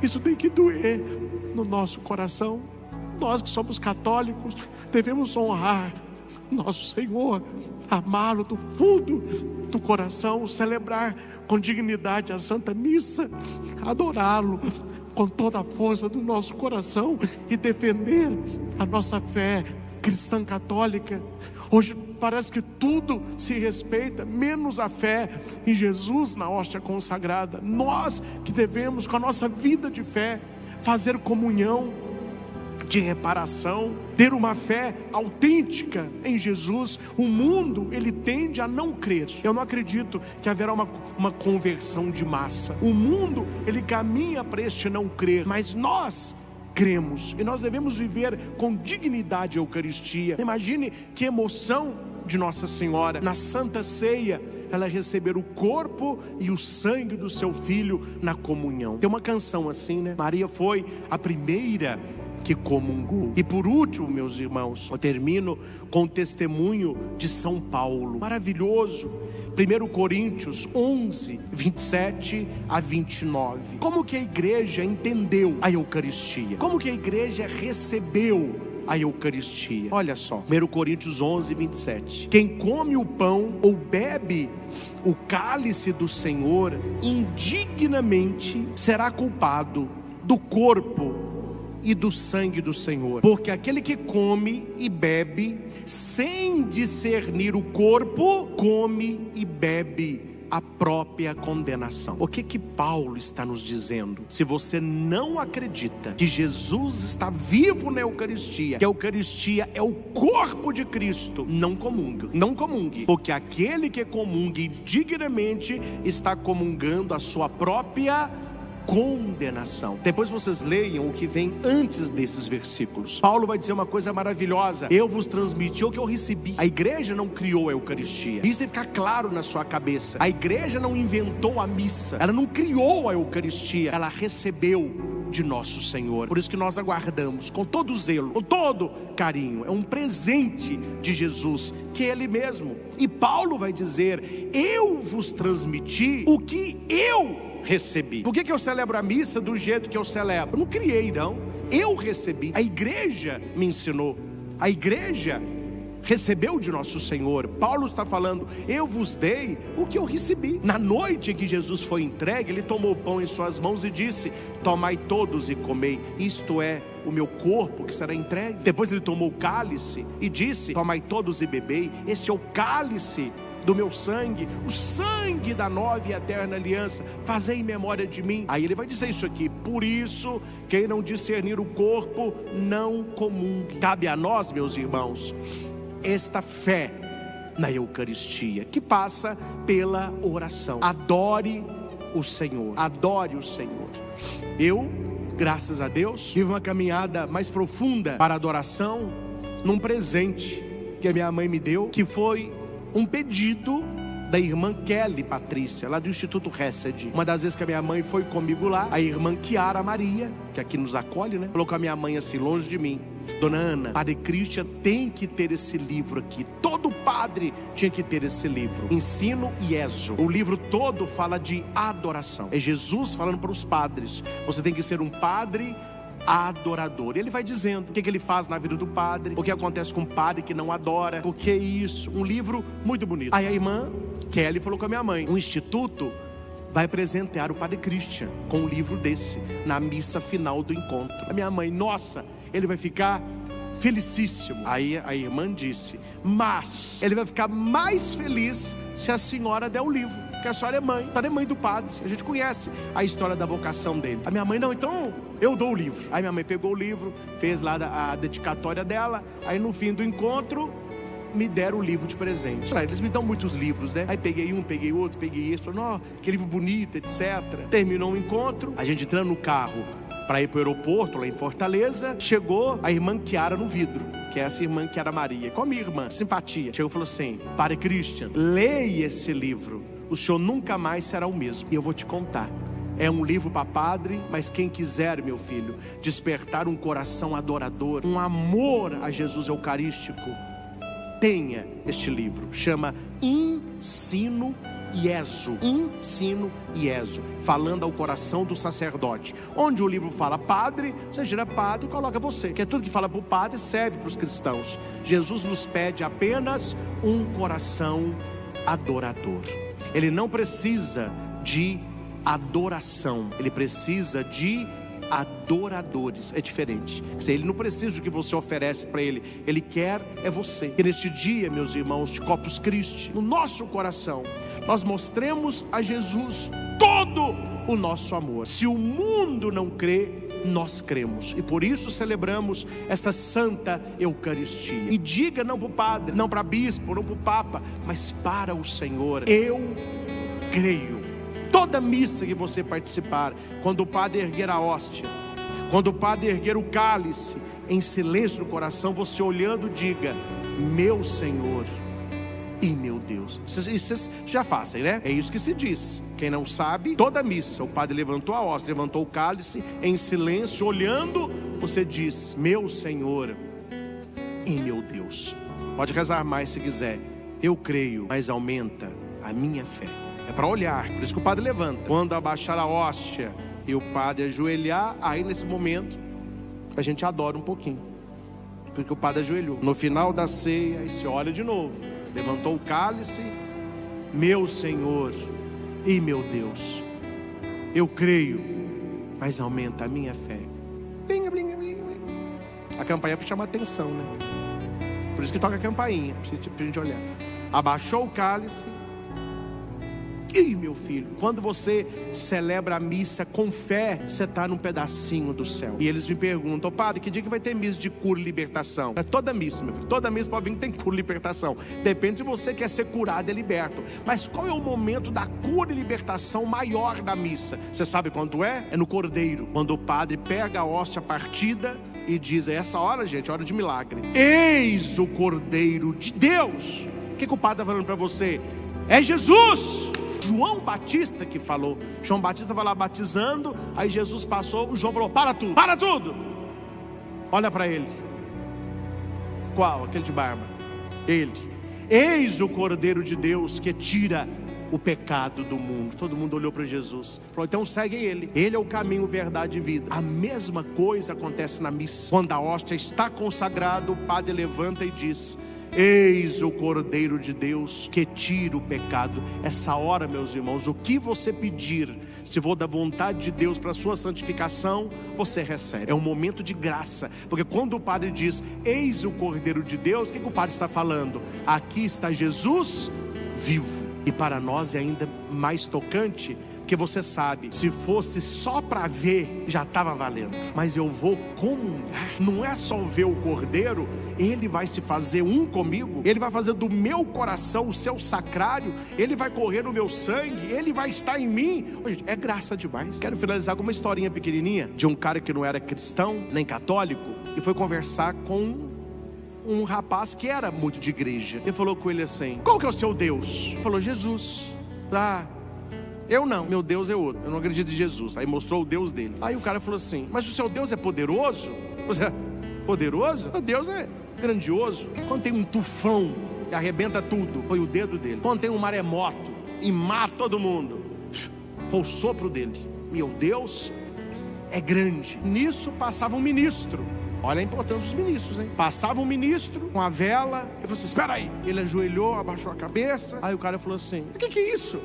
Isso tem que doer no nosso coração. Nós que somos católicos devemos honrar nosso Senhor, amá-lo do fundo do coração, celebrar com dignidade a Santa Missa, adorá-lo com toda a força do nosso coração e defender a nossa fé cristã católica. Hoje parece que tudo se respeita, menos a fé em Jesus na hóstia consagrada. Nós que devemos, com a nossa vida de fé, fazer comunhão de reparação, ter uma fé autêntica em Jesus. O mundo, ele tende a não crer. Eu não acredito que haverá uma conversão de massa. O mundo, ele caminha para este não crer, mas nós cremos, e nós devemos viver com dignidade a Eucaristia. Imagine que emoção de Nossa Senhora, na Santa Ceia, ela receber o corpo e o sangue do seu filho na comunhão. Tem uma canção assim, né? Maria foi a primeira que comungou. E por último, meus irmãos, eu termino com o testemunho de São Paulo, maravilhoso. 1 Coríntios 11, 27 a 29. Como que a igreja entendeu a Eucaristia? Como que a igreja recebeu a Eucaristia? Olha só, 1 Coríntios 11, 27. Quem come o pão ou bebe o cálice do Senhor indignamente será culpado do corpo e do sangue do Senhor. Porque aquele que come e bebe sem discernir o corpo, come e bebe a própria condenação. O que Paulo está nos dizendo? Se você não acredita que Jesus está vivo na Eucaristia, que a Eucaristia é o corpo de Cristo, não comungue. Não comungue, porque aquele que comungue indignamente está comungando a sua própria condenação. Depois vocês leiam o que vem antes desses versículos. Paulo vai dizer uma coisa maravilhosa: eu vos transmiti o que eu recebi. A igreja não criou a Eucaristia. Isso deve ficar claro na sua cabeça. A igreja não inventou a missa, ela não criou a Eucaristia, ela recebeu de nosso Senhor. Por isso que nós aguardamos com todo zelo, com todo carinho. É um presente de Jesus, que é Ele mesmo. E Paulo vai dizer: eu vos transmiti o que eu recebi. Por que eu celebro a missa do jeito que eu celebro? Eu não criei, não. Eu recebi. A igreja me ensinou. A igreja recebeu de nosso Senhor. Paulo está falando: eu vos dei o que eu recebi. Na noite em que Jesus foi entregue, Ele tomou o pão em suas mãos e disse: tomai todos e comei, isto é o meu corpo que será entregue. Depois Ele tomou o cálice e disse: tomai todos e bebei, este é o cálice do meu sangue, o sangue da nova e eterna aliança, fazei em memória de mim. Aí ele vai dizer isso aqui: por isso, quem não discernir o corpo, não comungue. Cabe a nós, meus irmãos, esta fé na Eucaristia, que passa pela oração. Adore o Senhor, adore o Senhor. Eu, graças a Deus, tive uma caminhada mais profunda para a adoração num presente que a minha mãe me deu, que foi um pedido da irmã Kelly Patrícia, lá do Instituto Hesed. Uma das vezes que a minha mãe foi comigo lá, a irmã Chiara Maria, que aqui nos acolhe, né, falou com a minha mãe assim, longe de mim: Dona Ana, Padre Christian tem que ter esse livro aqui. Todo padre tinha que ter esse livro, Ensino e Ezo. O livro todo fala de adoração. É Jesus falando para os padres: você tem que ser um padre adorador. Ele vai dizendo o que ele faz na vida do padre, o que acontece com o padre que não adora, o que é isso. Um livro muito bonito. Aí a irmã Kelly falou com a minha mãe: o instituto vai presentear o Padre Christian com um livro desse na missa final do encontro. A minha mãe: nossa, ele vai ficar felicíssimo. Aí a irmã disse: mas ele vai ficar mais feliz se a senhora der o livro, porque a senhora é mãe do padre, a gente conhece a história da vocação dele. A minha mãe: não, então eu dou o livro. Aí minha mãe pegou o livro, fez lá a dedicatória dela. Aí no fim do encontro me deram o livro de presente. Eles me dão muitos livros, né? Aí peguei um, peguei outro, peguei esse. Falei: não, que livro bonito, etc. Terminou o encontro, a gente entrando no carro para ir para o aeroporto lá em Fortaleza. Chegou a irmã Chiara no vidro, que é essa irmã Chiara Maria, com a minha irmã, simpatia. Chegou e falou assim: Padre Christian, leia esse livro, o senhor nunca mais será o mesmo. E eu vou te contar, é um livro para padre, mas quem quiser, meu filho, despertar um coração adorador, um amor a Jesus Eucarístico, tenha este livro. Chama Ensino e Ezo. Ensino e Ezo, falando ao coração do sacerdote. Onde o livro fala padre, você gira padre e coloca você, que é tudo que fala para o padre serve para os cristãos. Jesus nos pede apenas um coração adorador. Ele não precisa de adoração, ele precisa de adoradores. É diferente. Ele não precisa do que você oferece para ele, ele quer é você. E neste dia, meus irmãos, de Corpus Christi, no nosso coração, nós mostremos a Jesus todo o nosso amor. Se o mundo não crê, nós cremos, e por isso celebramos esta Santa Eucaristia. E diga não para o padre, não para bispo, não para o papa, mas para o Senhor: eu creio. Toda missa que você participar, quando o padre erguer a hóstia, quando o padre erguer o cálice, em silêncio no coração, você olhando, diga: meu Senhor e meu Deus. Vocês já fazem, né? É isso que se diz. Quem não sabe, toda missa, o padre levantou a hóstia, levantou o cálice, em silêncio, olhando você diz: meu Senhor e meu Deus. Pode rezar mais se quiser. Eu creio, mas aumenta a minha fé. É para olhar, por isso que o padre levanta. Quando abaixar a hóstia e o padre ajoelhar, aí nesse momento a gente adora um pouquinho, porque o padre ajoelhou. No final da ceia, aí se olha de novo. Levantou o cálice: meu Senhor e meu Deus. Eu creio, mas aumenta a minha fé. Blinha, blinha, blinha, blinha. A campainha é para chamar atenção, né? Por isso que toca a campainha, pra gente olhar. Abaixou o cálice. Ih, meu filho, quando você celebra a missa com fé, você está num pedacinho do céu. E eles me perguntam: padre, que dia que vai ter missa de cura e libertação? É toda missa, meu filho. Toda missa pode vir que tem cura e libertação. Depende se você quer ser curado e liberto. Mas qual é o momento da cura e libertação maior da missa? Você sabe quando é? É no cordeiro. Quando o padre pega a hóstia partida e diz: é essa hora, gente, hora de milagre. Eis o Cordeiro de Deus. O que o padre está falando para você? É Jesus. João Batista que falou. João Batista vai lá batizando. Aí Jesus passou, o João falou: para tudo, para tudo. Olha para ele. Qual? Aquele de barba. Ele. Eis o Cordeiro de Deus que tira o pecado do mundo. Todo mundo olhou para Jesus, falou: então segue ele. Ele é o caminho, verdade e vida. A mesma coisa acontece na missa. Quando a hóstia está consagrada, o padre levanta e diz: eis o Cordeiro de Deus que tira o pecado. Essa hora, meus irmãos, o que você pedir, se for da vontade de Deus para a sua santificação, você recebe. É um momento de graça, porque quando o padre diz: eis o Cordeiro de Deus, o que o padre está falando? Aqui está Jesus vivo. E para nós é ainda mais tocante, porque você sabe, se fosse só para ver, já estava valendo. Mas eu vou comungar. Não é só ver o Cordeiro, ele vai se fazer um comigo. Ele vai fazer do meu coração o seu sacrário. Ele vai correr no meu sangue. Ele vai estar em mim. Gente, é graça demais. Quero finalizar com uma historinha pequenininha de um cara que não era cristão, nem católico, e foi conversar com um rapaz que era muito de igreja. Ele falou com ele assim: qual que é o seu Deus? Ele falou: Jesus. Ah, eu não, meu Deus é outro, eu não acredito em Jesus. Aí mostrou o Deus dele. Aí o cara falou assim: mas o seu Deus é poderoso? Você é poderoso? O Deus é grandioso. Quando tem um tufão e arrebenta tudo, foi o dedo dele. Quando tem um maremoto e mata todo mundo, foi o sopro dele. Meu Deus é grande. Nisso passava um ministro. Olha a importância dos ministros, hein? Passava um ministro com a vela. Ele falou assim: espera aí. Ele ajoelhou, abaixou a cabeça. Aí o cara falou assim: o que é isso?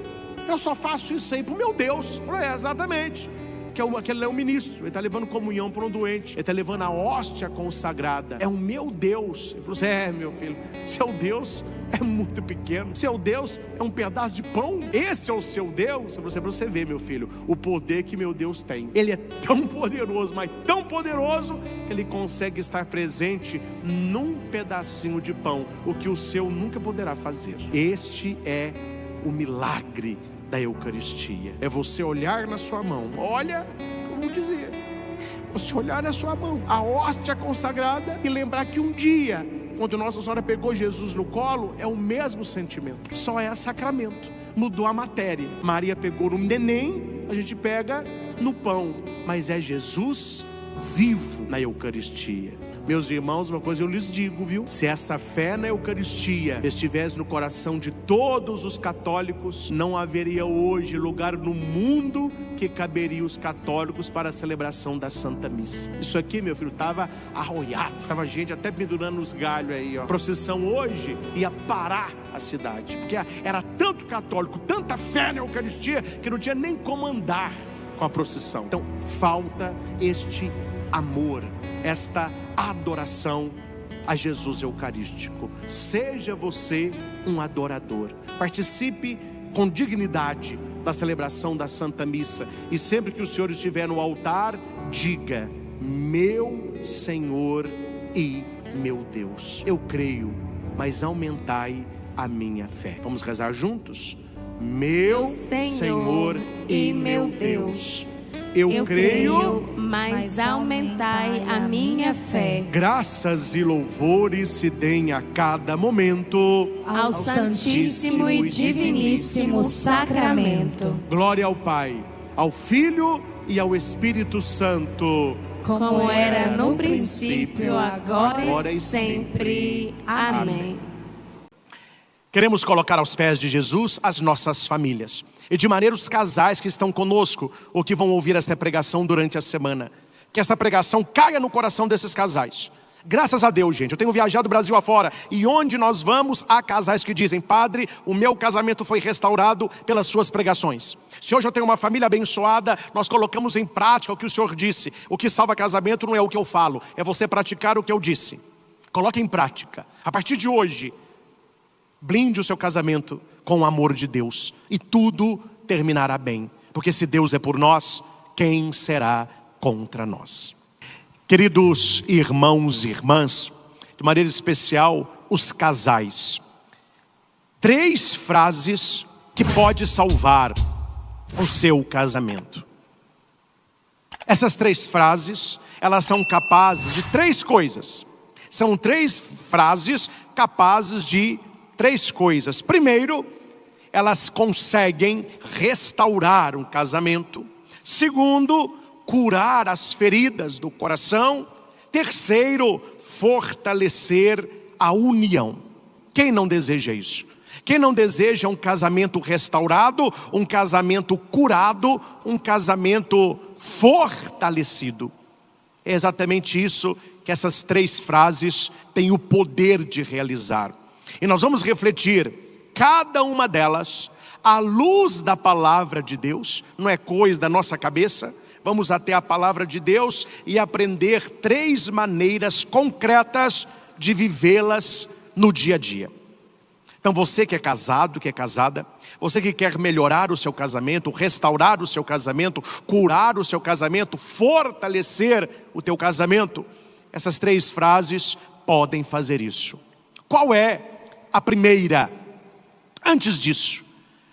Eu só faço isso aí pro meu Deus. Eu falei: é, exatamente. Que ele é um ministro, ele está levando comunhão para um doente, ele está levando a hóstia consagrada. É o meu Deus. Ele falou assim: é, meu filho, seu Deus é muito pequeno. Seu Deus é um pedaço de pão. Esse é o seu Deus. Para você ver, meu filho, o poder que meu Deus tem. Ele é tão poderoso, mas tão poderoso, que ele consegue estar presente num pedacinho de pão, o que o seu nunca poderá fazer. Este é o milagre da Eucaristia. É você olhar na sua mão. Olha, como dizia, você olhar na sua mão a hóstia consagrada e lembrar que um dia, quando Nossa Senhora pegou Jesus no colo, é o mesmo sentimento, só é sacramento, mudou a matéria. Maria pegou no neném, a gente pega no pão, mas é Jesus vivo na Eucaristia. Meus irmãos, uma coisa eu lhes digo, viu? Se essa fé na Eucaristia estivesse no coração de todos os católicos, não haveria hoje lugar no mundo que caberia os católicos para a celebração da Santa Missa. Isso aqui, meu filho, estava arroiado, estava gente até pendurando os galhos aí, ó. A procissão hoje ia parar a cidade, porque era tanto católico, tanta fé na Eucaristia, que não tinha nem como andar com a procissão. Então, falta este amor, esta adoração a Jesus Eucarístico. Seja você um adorador. Participe com dignidade da celebração da Santa Missa. E sempre que o Senhor estiver no altar, diga: meu Senhor e meu Deus. Eu creio, mas aumentai a minha fé. Vamos rezar juntos? Meu Senhor e meu Deus. Eu creio, mas aumentai a minha fé. Graças e louvores se deem a cada momento ao Santíssimo e Diviníssimo Sacramento. Glória ao Pai, ao Filho e ao Espírito Santo, como era no princípio, agora e sempre. Amém. Queremos colocar aos pés de Jesus as nossas famílias. E de maneira os casais que estão conosco, ou que vão ouvir esta pregação durante a semana. Que esta pregação caia no coração desses casais. Graças a Deus, gente, eu tenho viajado o Brasil afora, e onde nós vamos, há casais que dizem: padre, o meu casamento foi restaurado pelas suas pregações. Se hoje eu tenho uma família abençoada, nós colocamos em prática o que o Senhor disse. O que salva casamento não é o que eu falo, é você praticar o que eu disse. Coloque em prática. A partir de hoje, blinde o seu casamento com o amor de Deus, e tudo terminará bem. Porque se Deus é por nós, quem será contra nós? Queridos irmãos e irmãs, de maneira especial, os casais. 3 frases que pode salvar o seu casamento. Essas 3 frases, elas são capazes de 3 coisas. São 3 frases capazes de 3 coisas. Primeiro, elas conseguem restaurar um casamento. Segundo, curar as feridas do coração. Terceiro, fortalecer a união. Quem não deseja isso? Quem não deseja um casamento restaurado, um casamento curado, um casamento fortalecido? É exatamente isso que essas 3 frases têm o poder de realizar. E nós vamos refletir cada uma delas à luz da palavra de Deus, não é coisa da nossa cabeça. Vamos até a palavra de Deus e aprender 3 maneiras concretas de vivê-las no dia a dia. Então você que é casado, que é casada, você que quer melhorar o seu casamento, restaurar o seu casamento, curar o seu casamento, fortalecer o teu casamento, essas 3 frases podem fazer isso. Qual é a primeira? Antes disso,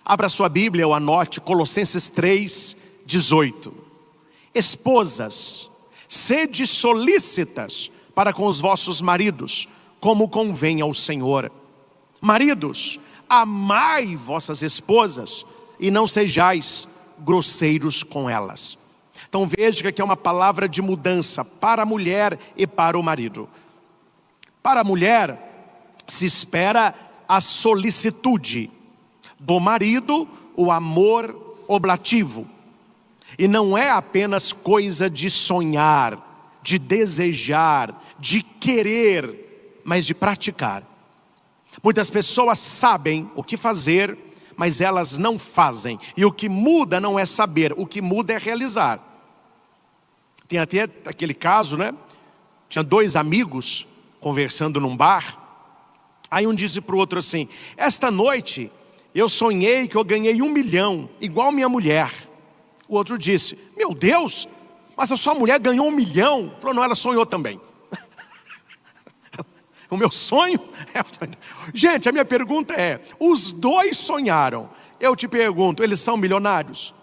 abra sua Bíblia ou anote Colossenses 3:18. Esposas, sede solícitas para com os vossos maridos, como convém ao Senhor. Maridos, amai vossas esposas e não sejais grosseiros com elas. Então veja que aqui é uma palavra de mudança para a mulher e para o marido. Para a mulher se espera a solicitude, do marido o amor oblativo. E não é apenas coisa de sonhar, de desejar, de querer, mas de praticar. Muitas pessoas sabem o que fazer, mas elas não fazem. E o que muda não é saber, o que muda é realizar. Tem até aquele caso, né? Tinha 2 amigos conversando num bar. Aí um disse para o outro assim: esta noite eu sonhei que eu ganhei 1 milhão, igual minha mulher. O outro disse: meu Deus, mas a sua mulher ganhou 1 milhão. Falou: não, ela sonhou também. O meu sonho é... Gente, a minha pergunta é: os 2 sonharam. Eu te pergunto, eles são milionários?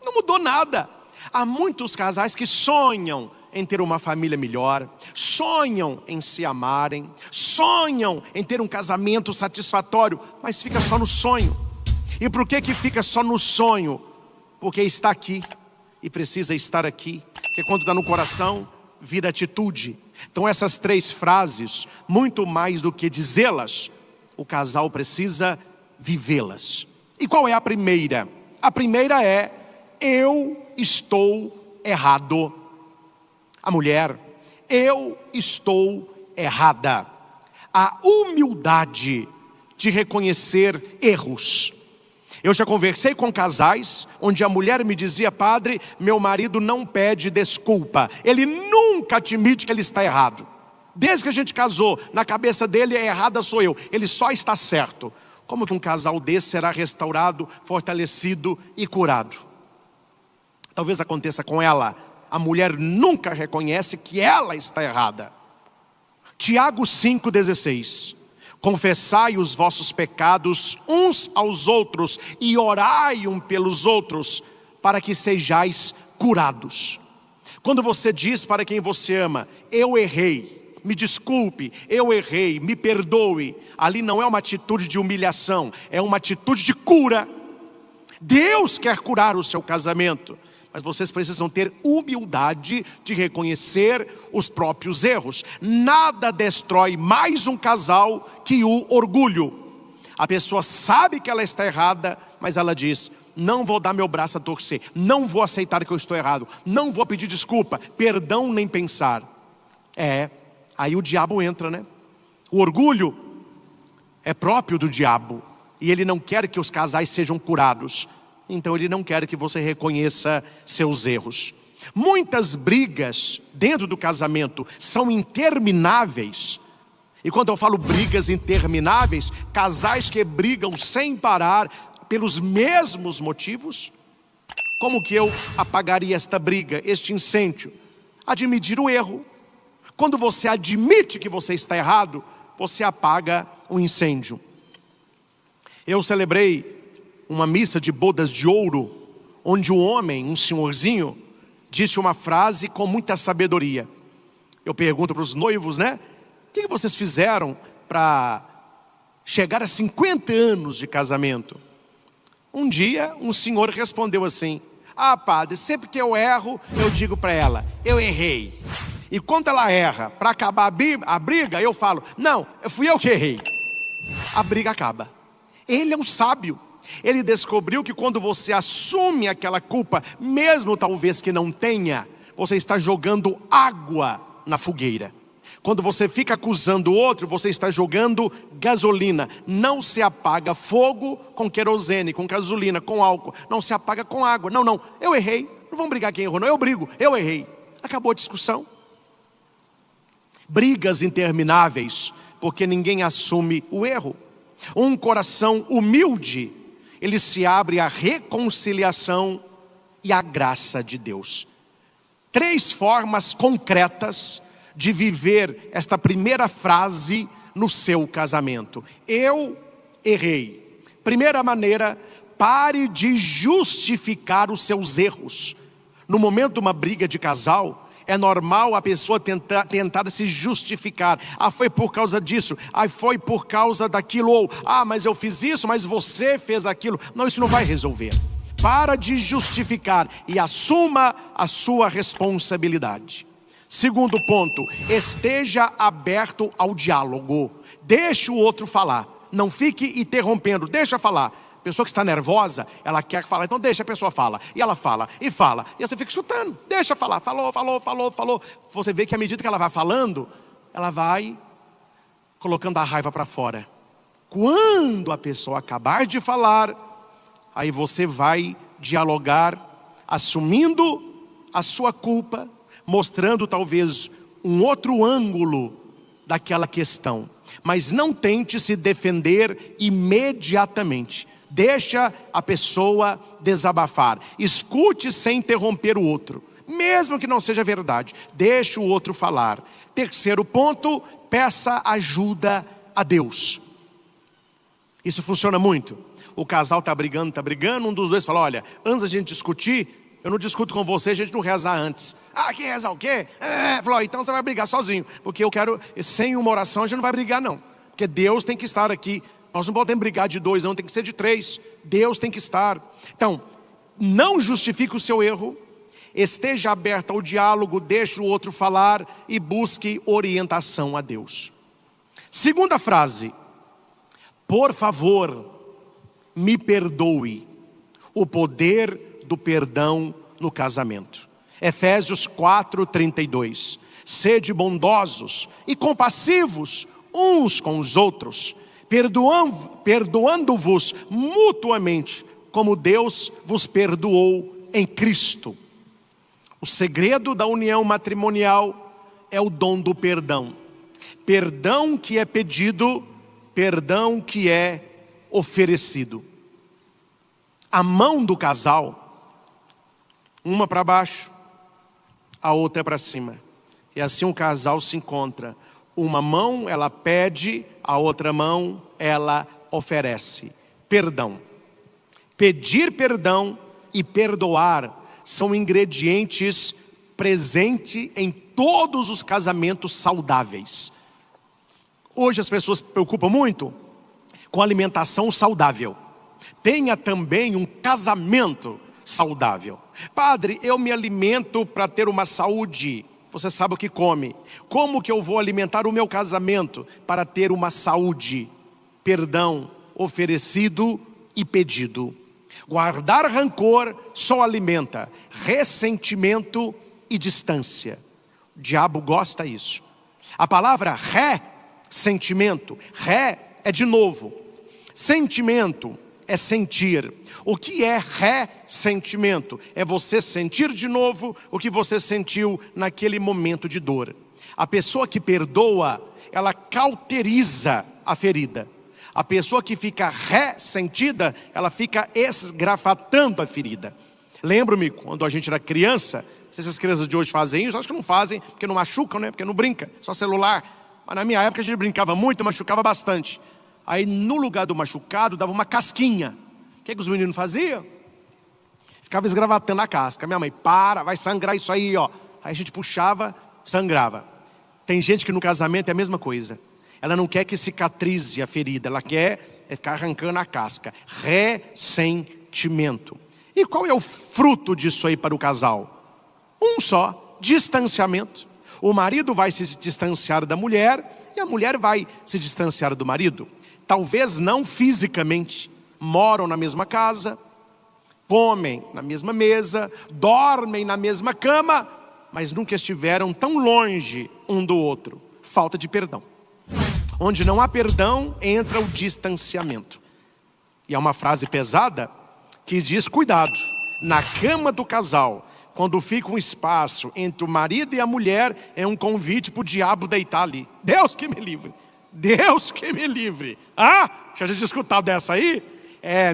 Não mudou nada. Há muitos casais que sonham em ter uma família melhor, sonham em se amarem, sonham em ter um casamento satisfatório, mas fica só no sonho. E por que fica só no sonho? Porque está aqui e precisa estar aqui. Porque quando está no coração, vira atitude. Então essas 3 frases, muito mais do que dizê-las, o casal precisa vivê-las. E qual é a primeira? A primeira é: eu estou errado. A mulher: eu estou errada. A humildade de reconhecer erros. Eu já conversei com casais onde a mulher me dizia: padre, meu marido não pede desculpa, ele nunca admite que ele está errado. Desde que a gente casou, na cabeça dele a errada sou eu, ele só está certo. Como que um casal desse será restaurado, fortalecido e curado? Talvez aconteça com ela. A mulher nunca reconhece que ela está errada. Tiago 5,16. Confessai os vossos pecados uns aos outros e orai um pelos outros, para que sejais curados. Quando você diz para quem você ama: eu errei, me desculpe, eu errei, me perdoe, ali não é uma atitude de humilhação, é uma atitude de cura. Deus quer curar o seu casamento, mas vocês precisam ter humildade de reconhecer os próprios erros. Nada destrói mais um casal que o orgulho. A pessoa sabe que ela está errada, mas ela diz: não vou dar meu braço a torcer, não vou aceitar que eu estou errado, não vou pedir desculpa, perdão nem pensar. Aí o diabo entra, né? O orgulho é próprio do diabo, e ele não quer que os casais sejam curados. Então ele não quer que você reconheça seus erros. Muitas brigas dentro do casamento são intermináveis. E quando eu falo brigas intermináveis, casais que brigam sem parar pelos mesmos motivos. Como que eu apagaria esta briga, este incêndio? Admitir o erro. Quando você admite que você está errado, você apaga o incêndio. Eu celebrei uma missa de bodas de ouro, onde o homem, um senhorzinho, disse uma frase com muita sabedoria. Eu pergunto para os noivos, né? O que vocês fizeram para chegar a 50 anos de casamento? Um dia, um senhor respondeu assim: padre, sempre que eu erro, eu digo para ela, eu errei. E quando ela erra, para acabar a briga, eu falo, não, fui eu que errei. A briga acaba. Ele é um sábio. Ele descobriu que quando você assume aquela culpa, mesmo talvez que não tenha, você está jogando água na fogueira. Quando você fica acusando o outro, você está jogando gasolina. Não se apaga fogo com querosene, com gasolina, com álcool. Não se apaga com água. Não, eu errei. Não vamos brigar quem errou, não. Eu brigo, eu errei. Acabou a discussão. Brigas intermináveis, porque ninguém assume o erro. Um coração humilde, ele se abre à reconciliação e à graça de Deus. 3 formas concretas de viver esta primeira frase no seu casamento. Eu errei. Primeira maneira, pare de justificar os seus erros. No momento de uma briga de casal, é normal a pessoa tentar se justificar. Foi por causa disso. Foi por causa daquilo. Ou, mas eu fiz isso, mas você fez aquilo. Não, isso não vai resolver. Para de justificar e assuma a sua responsabilidade. Segundo ponto, esteja aberto ao diálogo. Deixe o outro falar. Não fique interrompendo, deixa falar. A pessoa que está nervosa, ela quer falar, então deixa a pessoa falar. E ela fala, e fala. E você fica escutando, deixa falar. Falou. Você vê que à medida que ela vai falando, ela vai colocando a raiva para fora. Quando a pessoa acabar de falar, aí você vai dialogar, assumindo a sua culpa, mostrando talvez um outro ângulo daquela questão. Mas não tente se defender imediatamente. Deixa a pessoa desabafar. Escute sem interromper o outro. Mesmo que não seja verdade, deixe o outro falar. Terceiro ponto, peça ajuda a Deus. Isso funciona muito. O casal está brigando, um dos dois fala, olha, antes da gente discutir, eu não discuto com você, a gente não rezar antes. Que rezar o quê? Falou, então você vai brigar sozinho. Porque eu quero, sem uma oração a gente não vai brigar não. Porque Deus tem que estar aqui. Nós não podemos brigar de 2, não, tem que ser de 3. Deus tem que estar. Então, não justifique o seu erro. Esteja aberto ao diálogo, deixe o outro falar e busque orientação a Deus. Segunda frase. Por favor, me perdoe. O poder do perdão no casamento. Efésios 4:32. Sede bondosos e compassivos uns com os outros, perdoando-vos mutuamente, como Deus vos perdoou em Cristo. O segredo da união matrimonial é o dom do perdão. Perdão que é pedido, perdão que é oferecido. A mão do casal, uma para baixo, a outra para cima. E assim um casal se encontra. Uma mão ela pede, a outra mão ela oferece. Perdão. Pedir perdão e perdoar são ingredientes presentes em todos os casamentos saudáveis. Hoje as pessoas se preocupam muito com alimentação saudável. Tenha também um casamento saudável. Padre, eu me alimento para ter uma saúde. Você sabe o que come. Como que eu vou alimentar o meu casamento para ter uma saúde? Perdão oferecido e pedido. Guardar rancor só alimenta ressentimento e distância. O diabo gosta disso. A palavra ressentimento, é de novo. Sentimento é sentir. O que é ressentimento? É você sentir de novo o que você sentiu naquele momento de dor. A pessoa que perdoa, ela cauteriza a ferida. A pessoa que fica ressentida, ela fica esgravatando a ferida. Lembro-me quando a gente era criança, não sei se as crianças de hoje fazem isso, acho que não fazem, porque não machucam, né? Porque não brinca, só celular. Mas na minha época a gente brincava muito, machucava bastante. Aí no lugar do machucado, dava uma casquinha. O que os meninos faziam? Ficava esgravatando a casca. Minha mãe, vai sangrar isso aí, ó. Aí a gente puxava, sangrava. Tem gente que no casamento é a mesma coisa. Ela não quer que cicatrize a ferida, ela quer ficar arrancando a casca. Ressentimento. E qual é o fruto disso aí para o casal? Um só, distanciamento. O marido vai se distanciar da mulher e a mulher vai se distanciar do marido. Talvez não fisicamente, moram na mesma casa, comem na mesma mesa, dormem na mesma cama, mas nunca estiveram tão longe um do outro. Falta de perdão. Onde não há perdão, entra o distanciamento. E é uma frase pesada que diz, cuidado, na cama do casal, quando fica um espaço entre o marido e a mulher, é um convite para o diabo deitar ali. Deus que me livre. Deus que me livre. Já tinha escutado dessa aí?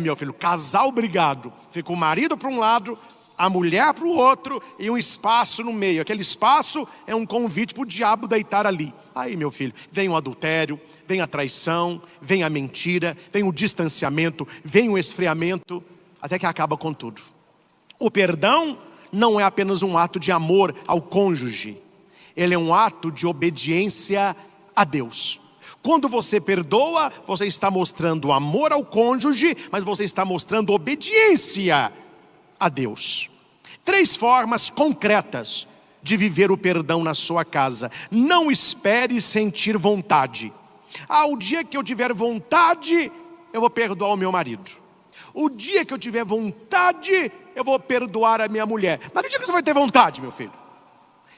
Meu filho, casal brigado. Fica o marido para um lado, a mulher para o outro e um espaço no meio. Aquele espaço é um convite para o diabo deitar ali. Aí, meu filho, vem o adultério, vem a traição, vem a mentira, vem o distanciamento, vem o esfriamento, até que acaba com tudo. O perdão não é apenas um ato de amor ao cônjuge. Ele é um ato de obediência a Deus. Quando você perdoa, você está mostrando amor ao cônjuge, mas você está mostrando obediência a Deus. 3 formas concretas de viver o perdão na sua casa. Não espere sentir vontade. O dia que eu tiver vontade, eu vou perdoar o meu marido. O dia que eu tiver vontade, eu vou perdoar a minha mulher. Mas que dia que você vai ter vontade, meu filho?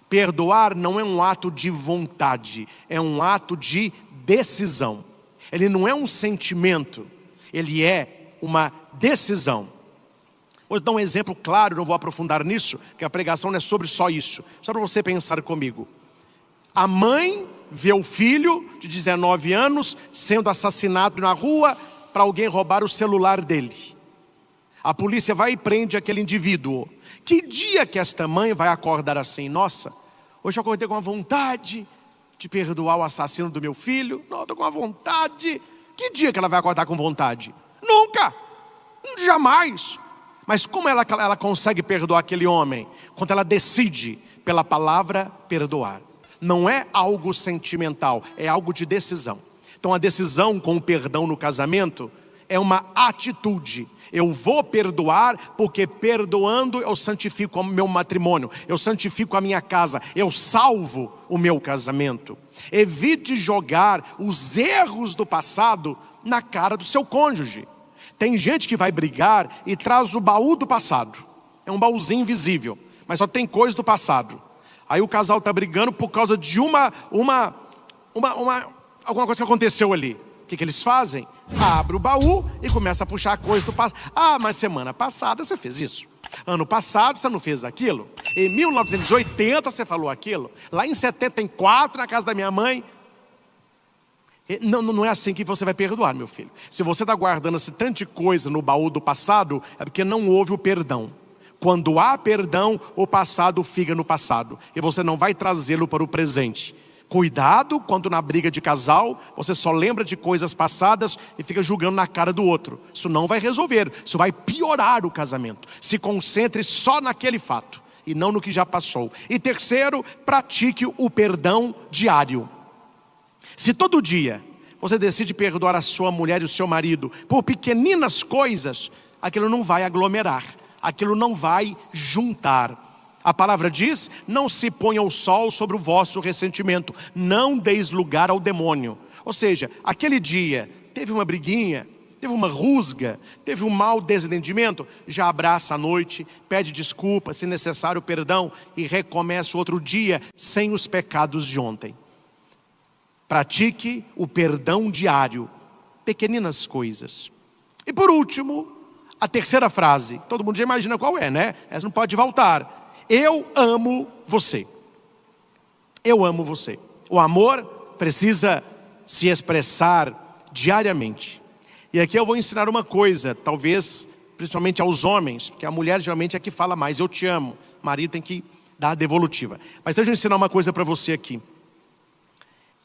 Perdoar não é um ato de vontade, é um ato de decisão. Ele não é um sentimento, ele é uma decisão. Vou dar um exemplo claro, não vou aprofundar nisso, que a pregação não é sobre só isso. Só para você pensar comigo. A mãe vê o filho de 19 anos sendo assassinado na rua para alguém roubar o celular dele. A polícia vai e prende aquele indivíduo. Que dia que esta mãe vai acordar assim? Nossa, hoje eu acordei com a vontade de perdoar o assassino do meu filho. Não, estou com a vontade. Que dia que ela vai acordar com vontade? Nunca, jamais. Mas como ela consegue perdoar aquele homem? Quando ela decide pela palavra perdoar. Não é algo sentimental, é algo de decisão. Então a decisão com o perdão no casamento é uma atitude. Eu vou perdoar porque perdoando eu santifico o meu matrimônio, eu santifico a minha casa, eu salvo o meu casamento. Evite jogar os erros do passado na cara do seu cônjuge. Tem gente que vai brigar e traz o baú do passado. É um baúzinho invisível, mas só tem coisa do passado. Aí o casal está brigando por causa de alguma coisa que aconteceu ali. O que eles fazem? Abre o baú e começa a puxar a coisa do passado. Mas semana passada você fez isso. Ano passado você não fez aquilo. Em 1980 você falou aquilo. Lá em 74 na casa da minha mãe. Não é assim que você vai perdoar, meu filho. Se você está guardando esse tanto de coisa no baú do passado, é porque não houve o perdão. Quando há perdão, o passado fica no passado. E você não vai trazê-lo para o presente. Cuidado quando na briga de casal, você só lembra de coisas passadas e fica julgando na cara do outro. Isso não vai resolver, isso vai piorar o casamento. Se concentre só naquele fato e não no que já passou. E terceiro, pratique o perdão diário. Se todo dia você decide perdoar a sua mulher e o seu marido por pequeninas coisas, aquilo não vai aglomerar. aquilo não vai juntar. A palavra diz: não se ponha o sol sobre o vosso ressentimento, não deis lugar ao demônio. Ou seja, aquele dia teve uma briguinha, teve uma rusga, teve um mau desentendimento, já abraça a noite, pede desculpa, se necessário perdão, e recomeça o outro dia sem os pecados de ontem. Pratique o perdão diário, pequeninas coisas. E por último, a terceira frase, todo mundo já imagina qual é, né? Essa não pode voltar. Eu amo você. Eu amo você. O amor precisa se expressar diariamente. E aqui eu vou ensinar uma coisa, talvez principalmente aos homens, porque a mulher geralmente é que fala mais, eu te amo. O marido tem que dar a devolutiva. Mas deixa eu ensinar uma coisa para você aqui.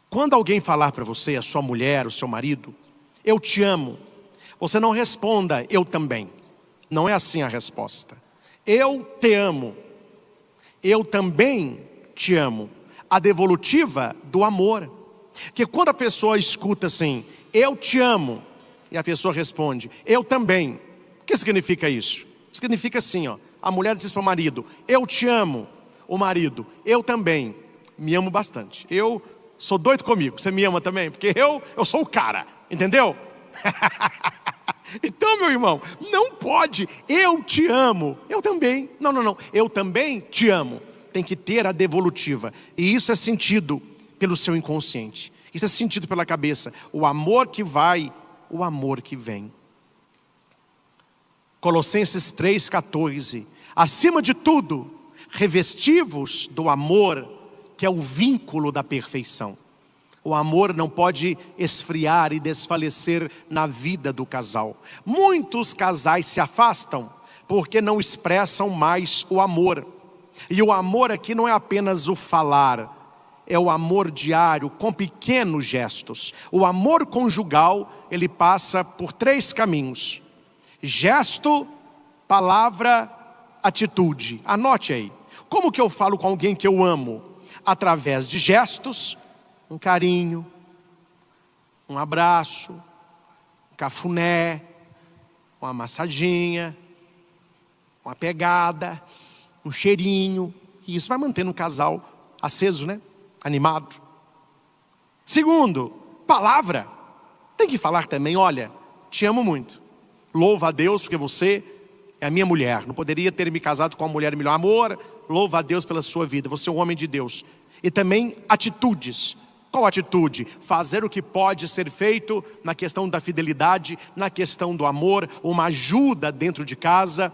Quando alguém falar para você, a sua mulher, o seu marido, eu te amo, você não responda, eu também. Não é assim a resposta. Eu te amo. Eu também te amo. A devolutiva do amor. Porque quando a pessoa escuta assim, eu te amo, e a pessoa responde, eu também. O que significa isso? Significa assim, ó, a mulher diz para o marido, eu te amo. O marido, eu também. Me amo bastante. Eu sou doido comigo. Você me ama também? Porque eu sou o cara. Entendeu? Então, meu irmão, não pode, eu te amo. Eu também. Não. Eu também te amo. Tem que ter a devolutiva. E isso é sentido pelo seu inconsciente. Isso é sentido pela cabeça. O amor que vai, o amor que vem. Colossenses 3,14. Acima de tudo, revesti-vos do amor, que é o vínculo da perfeição. O amor não pode esfriar e desfalecer na vida do casal. Muitos casais se afastam porque não expressam mais o amor. E o amor aqui não é apenas o falar, é o amor diário, com pequenos gestos. O amor conjugal, ele passa por 3 caminhos: gesto, palavra, atitude. Anote aí. Como que eu falo com alguém que eu amo? Através de gestos, um carinho, um abraço, um cafuné, uma massadinha, uma pegada, um cheirinho. E isso vai mantendo o casal aceso, né? Animado. Segundo, palavra. Tem que falar também, olha, te amo muito. Louva a Deus porque você é a minha mulher. Não poderia ter me casado com uma mulher melhor. Amor, louva a Deus pela sua vida. Você é um homem de Deus. E também atitudes. Qual atitude? Fazer o que pode ser feito na questão da fidelidade, na questão do amor, uma ajuda dentro de casa.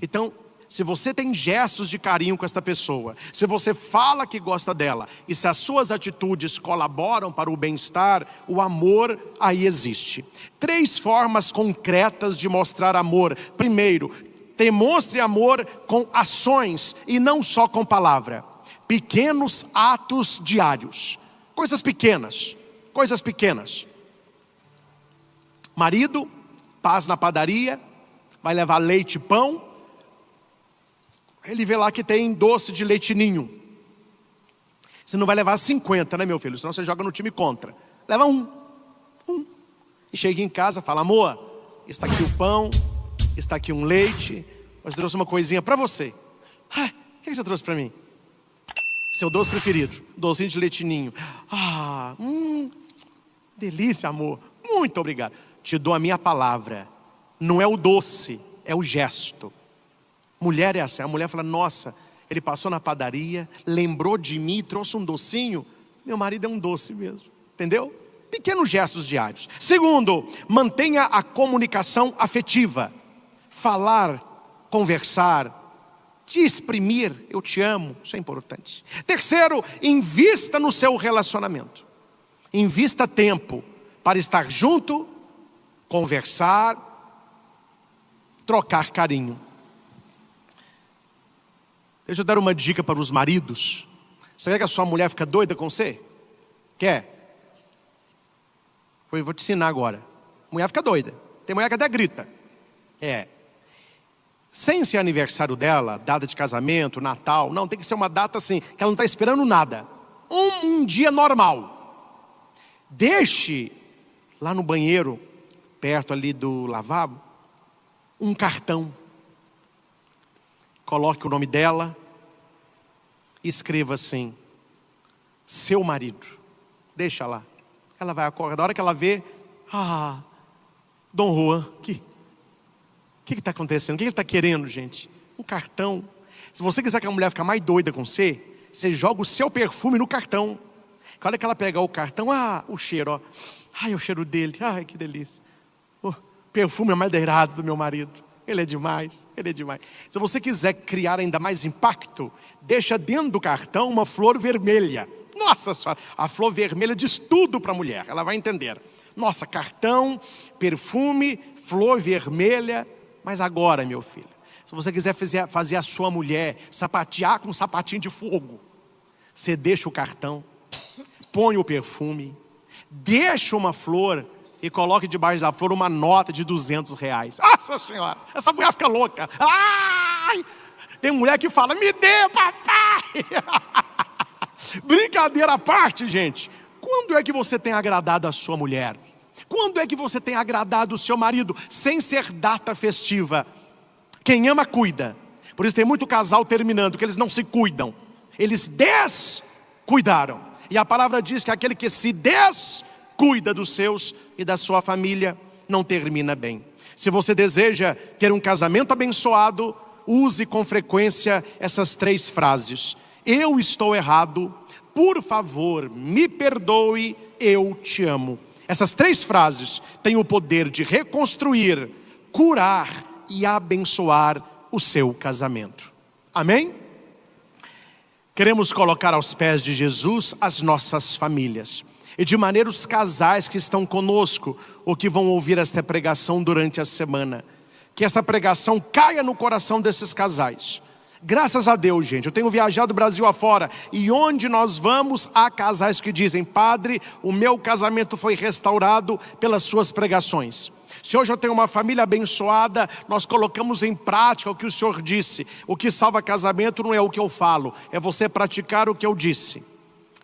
Então, se você tem gestos de carinho com esta pessoa, se você fala que gosta dela, e se as suas atitudes colaboram para o bem-estar, o amor aí existe. 3 formas concretas de mostrar amor. Primeiro, demonstre amor com ações e não só com palavra. Pequenos atos diários. Coisas pequenas. Coisas pequenas. Marido, passa na padaria, vai levar leite e pão. Ele vê lá que tem doce de leite ninho. Você não vai levar 50, né, meu filho? Senão você joga no time contra. Leva um. E chega em casa, fala, amor, está aqui o pão, está aqui um leite, mas eu trouxe uma coisinha para você. Ah, o que você trouxe para mim? Seu doce preferido, docinho de leite ninho. Ah, delícia, amor. Muito obrigado. Te dou a minha palavra. Não é o doce, é o gesto. Mulher é assim. A mulher fala, nossa, ele passou na padaria, lembrou de mim, trouxe um docinho. Meu marido é um doce mesmo. Entendeu? Pequenos gestos diários. Segundo, mantenha a comunicação afetiva. Falar, conversar, te exprimir, eu te amo, isso é importante. Terceiro, invista no seu relacionamento. Invista tempo para estar junto, conversar, trocar carinho. Deixa eu dar uma dica para os maridos. Você quer que a sua mulher fique doida com você? Quer? Eu vou te ensinar agora. Mulher fica doida. Tem mulher que até grita. Sem ser aniversário dela, data de casamento, Natal. Não, tem que ser uma data assim, que ela não está esperando nada. Um dia normal. Deixe lá no banheiro, perto ali do lavabo, um cartão. coloque o nome dela e escreva assim: seu marido. Deixa lá. Ela vai acordar. A hora que ela vê, Dom Juan, o que está acontecendo? O que ele está querendo, gente? Um cartão. Se você quiser que a mulher fique mais doida com você, você joga o seu perfume no cartão. A hora que ela pegar o cartão, o cheiro, ó. Ai, o cheiro dele, ai, que delícia. O perfume amadeirado do meu marido. Ele é demais, ele é demais. Se você quiser criar ainda mais impacto, deixa dentro do cartão uma flor vermelha. Nossa Senhora, a flor vermelha diz tudo para a mulher, ela vai entender. Nossa, cartão, perfume, flor vermelha. Mas agora, meu filho, se você quiser fazer a sua mulher sapatear com um sapatinho de fogo, você deixa o cartão, põe o perfume, deixa uma flor e coloque debaixo da flor uma nota de R$200. Nossa Senhora, essa mulher fica louca. Ai! Tem mulher que fala: me dê, papai. Brincadeira à parte, gente. Quando é que você tem agradado a sua mulher? Quando é que você tem agradado o seu marido sem ser data festiva? Quem ama, cuida. Por isso tem muito casal terminando, porque eles não se cuidam. Eles descuidaram. E a palavra diz que aquele que se descuida dos seus e da sua família não termina bem. Se você deseja ter um casamento abençoado, use com frequência essas 3 frases: eu estou errado, por favor, me perdoe, eu te amo. Essas 3 frases têm o poder de reconstruir, curar e abençoar o seu casamento. Amém? Queremos colocar aos pés de Jesus as nossas famílias. E de maneira os casais que estão conosco, ou que vão ouvir esta pregação durante a semana, que esta pregação caia no coração desses casais. Graças a Deus, gente, eu tenho viajado o Brasil afora, e onde nós vamos, há casais que dizem: padre, o meu casamento foi restaurado pelas suas pregações. Se hoje eu tenho uma família abençoada, nós colocamos em prática o que o Senhor disse. O que salva casamento não é o que eu falo, é você praticar o que eu disse.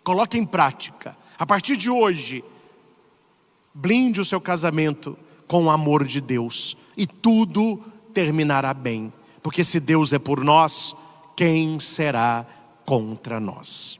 Coloque em prática. A partir de hoje, blinde o seu casamento com o amor de Deus, e tudo terminará bem. Porque se Deus é por nós, quem será contra nós?